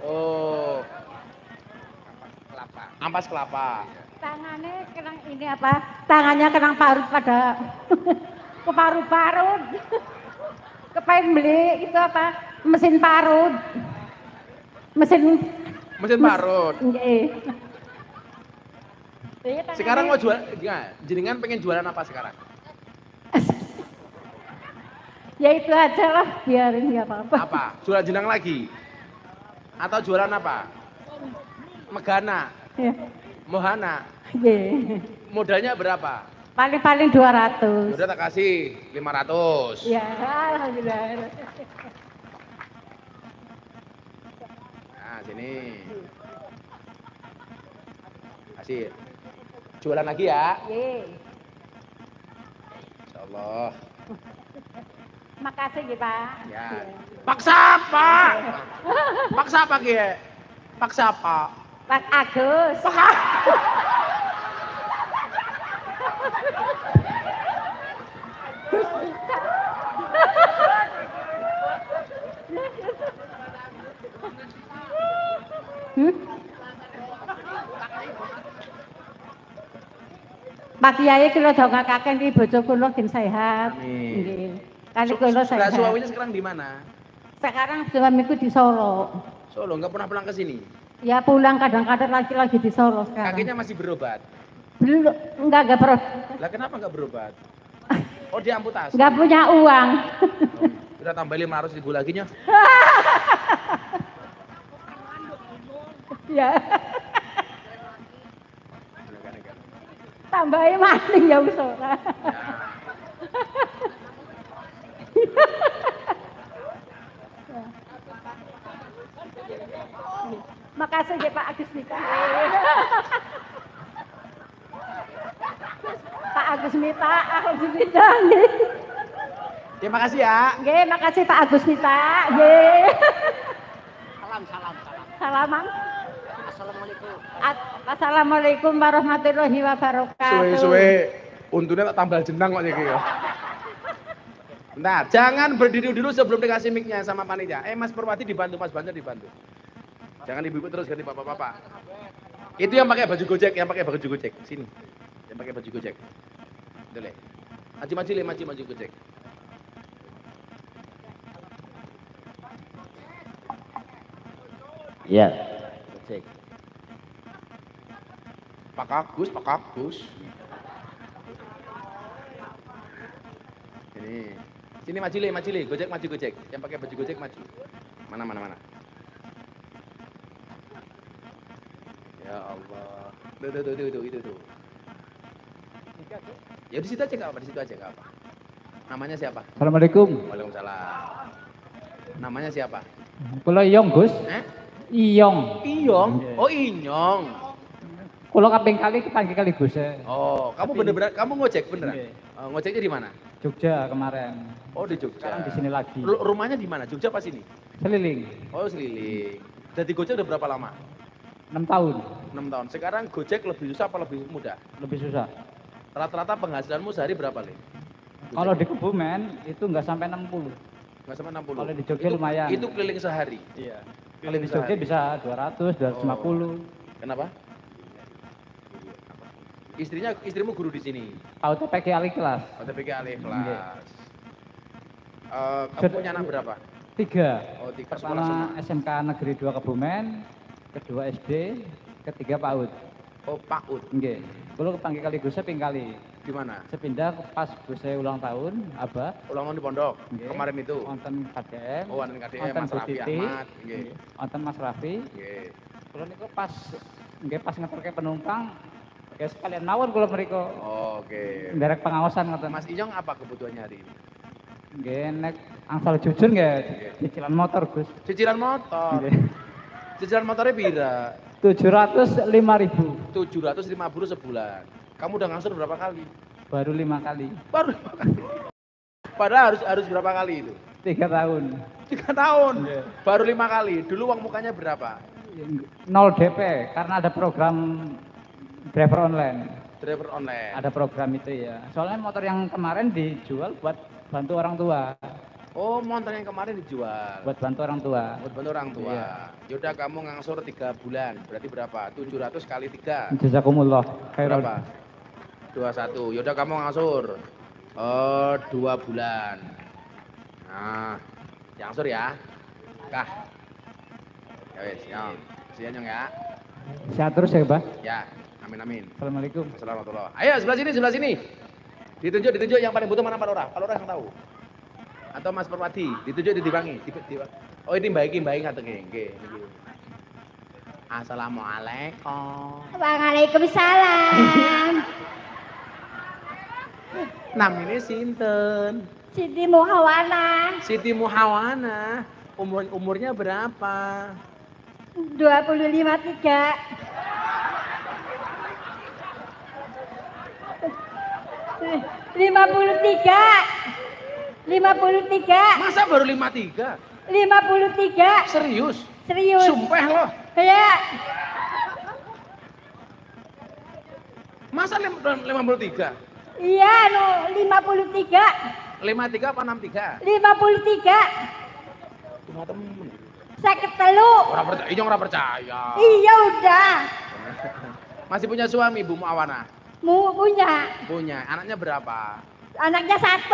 Oh. Ampas kelapa. Tangannya kenang ini apa? Tangannya kenang parut pada keparut-parut. Kepengen beli itu apa? Mesin parut. Mesin parut. Nggih. Sekarang mau jual, enggak, jenengan pengen jualan apa sekarang? Ya itu aja lah, biarin nggak apa-apa. Apa? Jualan jenang lagi? Atau jualan apa? Megana, Ya. mohana. Nggih. Modalnya berapa? Paling-paling 200. Udah tak kasih 500. Ya, alhamdulillah. Nah, sini. Kasih. Jualan lagi ya. Nggih. Insyaallah. Makasih ya, Pak. Ya. Paksa apa? Paksa apa, Ki? Paksa apa? Pak Agus. Paksa. Pak Kiai kula dongakaken iki bojo kula gen sehat. Amin. Nggih. Kali kula Nah, sehat. suaminya sekarang di mana? Sekarang suamiku di Solo. Solo, nggak pernah pulang ke sini. Ya pulang kadang-kadang lagi di Solo sekarang. Kakinya masih berobat. Belum, enggak pernah. Lah kenapa nggak berobat? Oh dia amputasi. Enggak punya uang. Kita tambah 500.000 lagi nya. Ya. Tambahin maning ya wis ora. Makasih ya Pak Agus Mita. Pak Agus Mita, Agus Mita. Terima kasih ya. Nggih, makasih Pak Agus Mita. Nggih. Salam. Salaman. Assalamualaikum. Assalamualaikum warahmatullahi wabarakatuh. Suwe-suwe untungnya tak tambal jenang kok iki ya. Bentar, jangan berdiri dulu sebelum dikasih mic-nya sama panitia. Mas Perwati dibantu, Mas Banjar dibantu. Jangan ibu-ibu terus ganti bapak-bapak. Itu yang pakai baju Gojek, Sini. Yang pakai baju Gojek. Itu le. Maju Gojek. Iya. Cek. Pak Agus. Sini maju le. Gojek. Yang pakai baju Gojek maju. Mana. Ya Allah. Tuh. Ya di situ aja nggak apa. Namanya siapa? Assalamualaikum. Waalaikumsalam. Namanya siapa? Kula Iyong, Gus. Iyong. Oh Inyong. Kula kaping kali kepanggil kali Gus. Oh, kamu bener-bener kamu ngojek beneran? Nggih. Ngojeknya di mana? Jogja kemarin. Oh di Jogja. Sekarang di sini lagi. Rumahnya di mana? Jogja apa sini? Seliling. Oh Seliling. Jadi Gojek udah berapa lama? 6 tahun. 6 tahun. Sekarang Gojek lebih susah apa lebih mudah? Lebih susah. Rata-rata penghasilanmu sehari berapa, Le? Kalau di Kebumen itu nggak sampai 60. Nggak sampai 60. Kalau di Jogja lumayan. Itu keliling sehari. Iya. Kalau Keliling di Jogja sehari. bisa 200, 250. Kenapa? Istrimu guru di sini. Auto PK Ali kelas. OTPK alih Nggih. kelas. Kamu Sudah- punya anak berapa? 3. Oh, 3 sekolah semua. Pertama SMK Negeri 2 Kebumen, kedua SD, ketiga PAUD. Oh, Pak Ud. Nggih. Kula kepanggil kali Gus ping kali. Di mana? Sepindah pas Gus ulang tahun, Abah. Ulang tahun di pondok. Nggih. Kemarin itu. Wonten KDM. Oh, wonten KDM, wonten Mas Bu Raffi Titi, Ahmad. Nggih. Wonten Mas Raffi. Nggih. Kula niku pas ngeterke penumpang, ya sekalian mawon kula mriku. Oh, oke. Nderek pengawasan ngoten. Mas Inyong apa kebutuhannya hari ini? Nggih nek angsal jujur nggih cicilan motor Gus. Cicilan motor. Nggih. Cicilan motornya pira? 705.000 750 sebulan. Kamu udah ngangsur berapa kali? baru 5 kali. Baru 5 kali. Padahal harus berapa kali itu? 3 tahun. 3 tahun. Iya. Baru 5 kali. Dulu uang mukanya berapa? 0 DP karena ada program driver online. Driver online. Ada program itu ya. Soalnya motor yang kemarin dijual buat bantu orang tua. Oh, motor yang kemarin dijual. Buat bantu orang tua. Buat bantu orang tua. Iya. Yaudah kamu ngangsur 3 bulan. Berarti berapa? 700 kali 3. Jazakumullah khairan. Berapa? 21. Yaudah kamu ngangsur 2 bulan. Nah, ngangsur ya. Kah. Ya wes, nyong. Sian nyong ya. Sehat terus ya, Bah. Ya, amin. Assalamualaikum. Assalamualaikum. Ayo sebelah sini. Ditunjuk yang paling butuh mana Pak Lurah? Pak Lurah yang tahu. Atau Mas Perwati, ditunjuk dibangi. Oh ini baik ngaten nggih. Assalamualaikum. Waalaikumsalam. Namanya sinten? Siti Muhawana, Siti Muhawana. Umurnya berapa? 25 53. Masa baru 53? 53. Serius? Serius. Sumpah loh. Ya. Masa 53? Iya, 53. 53 apa 63? 53. Cuma temen. 53. Ora percaya, inyong ora percaya. Iya udah. Masih punya suami Bu Muawana? Punya. Punya. Anaknya berapa? Anaknya 1.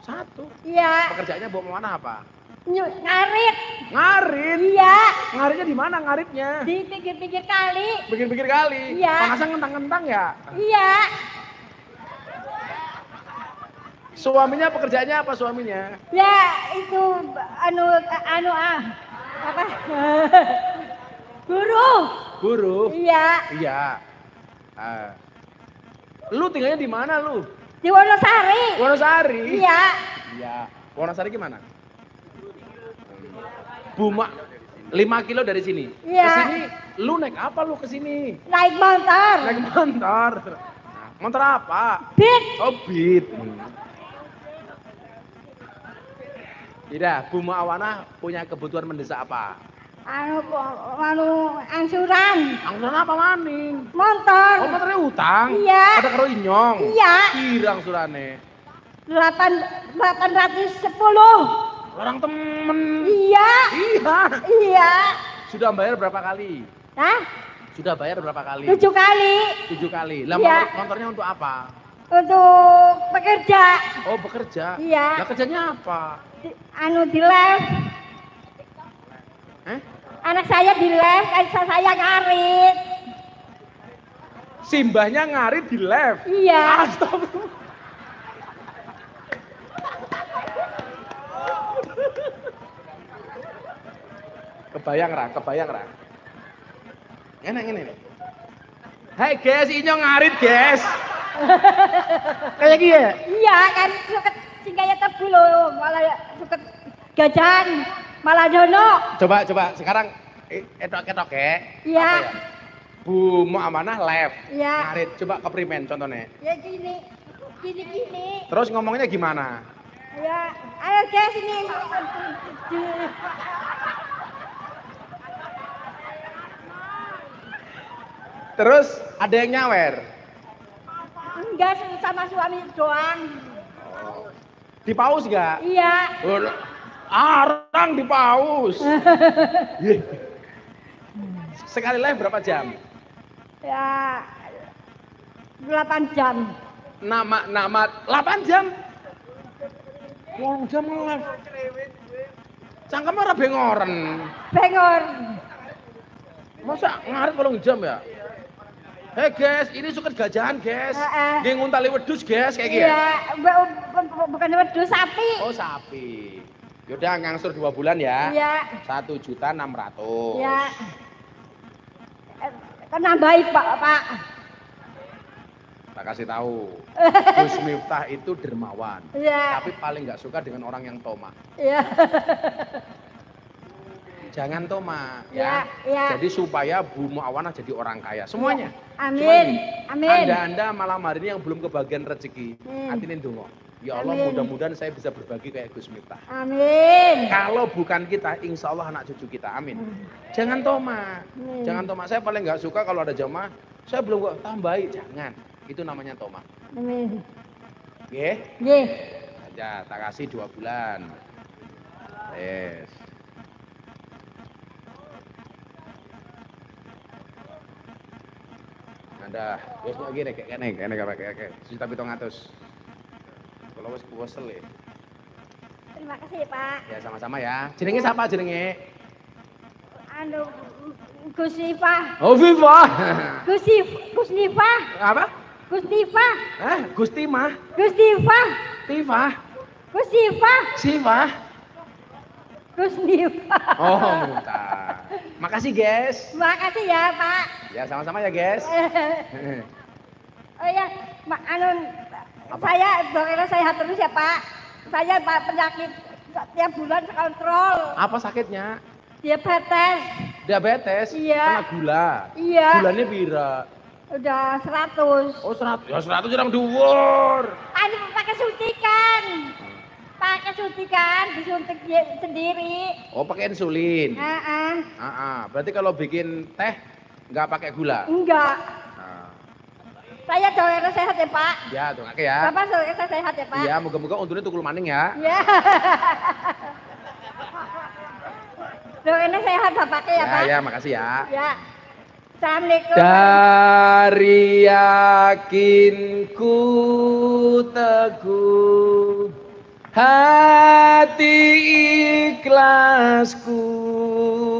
1. Iya. Pekerjaannya Bu Muawana apa? Ngarit. Ngarit. Iya. Ngaritnya di mana ngaritnya? Di pinggir-pinggir kali. Pinggir-pinggir kali. Iya. Panasnya ngentang-ngentang ya? Iya. Suaminya pekerjaannya apa suaminya? Ya itu apa? Guru. Guru. Iya. Iya. Lu tinggalnya di mana lu? Di Wonosari. Wonosari. Iya. Iya. Wonosari gimana? Buma 5 kilo dari sini. Iya. Ke sini lu naik apa lu ke sini? Naik motor. Naik motor. Motor apa? Beat. Oh, Beat. Tidak, Bu Muawana punya kebutuhan mendesak apa? Angsuran. Angsuran apa maning? Motor. Oh, motornya utang? Iya. Ada karo inyong? Iya. Kira angsurane? 810. Orang temen. Iya. Iya. Iya. Sudah bayar berapa kali? Hah? Sudah bayar berapa kali? 7 kali. 7 kali. Lah Iya. motornya untuk apa? Untuk pekerja. Oh, bekerja. Iya. Lah kerjanya apa? Di lab. Eh? Anak saya di lab, saya ngarit. Simbahnya ngarit di lab. Iya. Astagfirullah. Kebayang ra. Enak ini. Hai guys, ini ngarit guys. Kayak gini ya? Iya kan suket singgahnya tebu loh, malah suket gajan, malah dono. Coba sekarang etok ya. Iya. Apa ya? Bu Muawana live. Iya. Ngarit, coba keprimen contohnya. Ya gini. Terus ngomongnya gimana? Ya, ayo guys ini. Terus ada yang nyawer? Enggak, sama suami doang. Di paus gak? Iya. Arang di paus. Sekali live berapa jam? Ya 8 jam. Nama 8 jam? 8 jam live. Cangkem ora bengoren. Bengor. Masa ngarit 8 jam ya? Hei guys, ini suket gajahan guys. Nggih nguntali wedhus guys kayak gitu. Iya, bukan wedhus, sapi. Oh, sapi. Yaudah ngangsur 2 bulan ya. Iya. 1.600.000. Iya. Kan nambahin Pak. Tak kasih tahu. Gus Miftah itu dermawan. Iya. Tapi paling nggak suka dengan orang yang tomah. Iya. Jangan tomah Iya, ya. iya. Jadi supaya Bu Muawana jadi orang kaya semuanya. Amin. Amin. Anda malam hari ini yang belum kebagian rezeki, atine ndonga. Ya Allah, Amin. mudah-mudahan saya bisa berbagi kayak Gus Miftah. Amin. Kalau bukan kita, insya Allah anak cucu kita. Amin. Jangan tomah. Jangan tomah. Saya paling nggak suka kalau ada jamaah, saya belum kok tambahi. Jangan. Itu namanya tomah. Amin. Nggih? Nggih. Ya, tak kasih 2 bulan. Yes. Ada, wis lagi nek kene kayak 1.700. Kalau wis kuwesel ya. Terima kasih Pak. Ya sama-sama ya. Jenenge siapa jenenge? Gus Nifah. Oh, Viva. Gus Nifah. Apa? Gus Nifah. Gusti mah. Gus Nifah. Tifa. Gus Nifah. Siva. Gus Nifah. Oh, minta. Makasih, guys. Makasih ya, Pak. Ya, sama-sama ya, guys. Oh ya, saya dokter sehat terus ya, Pak. Saya penyakit tiap bulan kontrol. Apa sakitnya? Diabetes. Diabetes? Iya. Kena gula? Iya. Gulanya pira? Udah 100. Oh, 100. Ya 100 orang dhuwur. Pakai suntikan. Pakai suntikan, disuntik sendiri. Oh, pakai insulin. Berarti kalau bikin teh nggak pakai gula? Enggak. Saya dokter sehat ya, Pak. Ya, tuh ya. Bapak dokter sehat ya, Pak. Iya, moga-moga untungnya tukul maning ya. Ya. Doainnya sehat bapaknya ya Pak. Ya, makasih ya. Ya. Assalamualaikum. Dari yakinku teguh, hati ikhlasku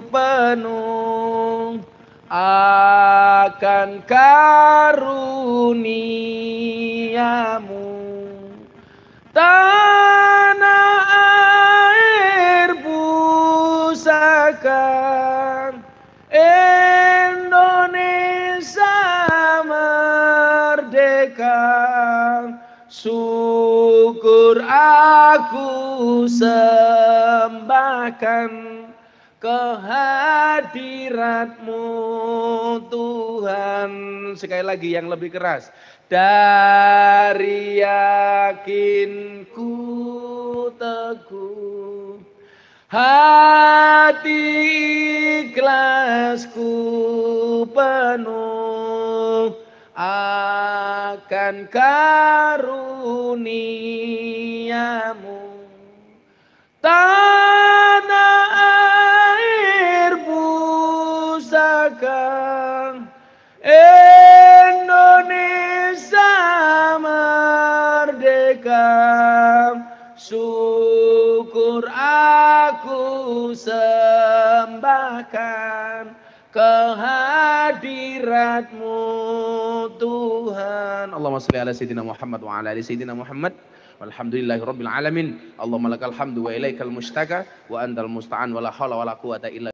penuh akan karuniamu. Tanah air pusaka Indonesia merdeka, syukur aku sembahkan kehadiratmu Tuhan. Sekali lagi yang lebih keras. Dari yakinku teguh, hati ikhlasku penuh akan karuniamu. Tanah air pusaka Indonesia merdeka, syukur aku sembahkan kehadiratmu Tuhan. Allahumma shalli ala sayyidina Muhammad wa ala ali sayyidina Muhammad. Walhamdulillahi rabbil alamin. Allahumma lakal hamdu wa ilaikal mustaka wa antal musta'an wa la hawla wa la quwata illa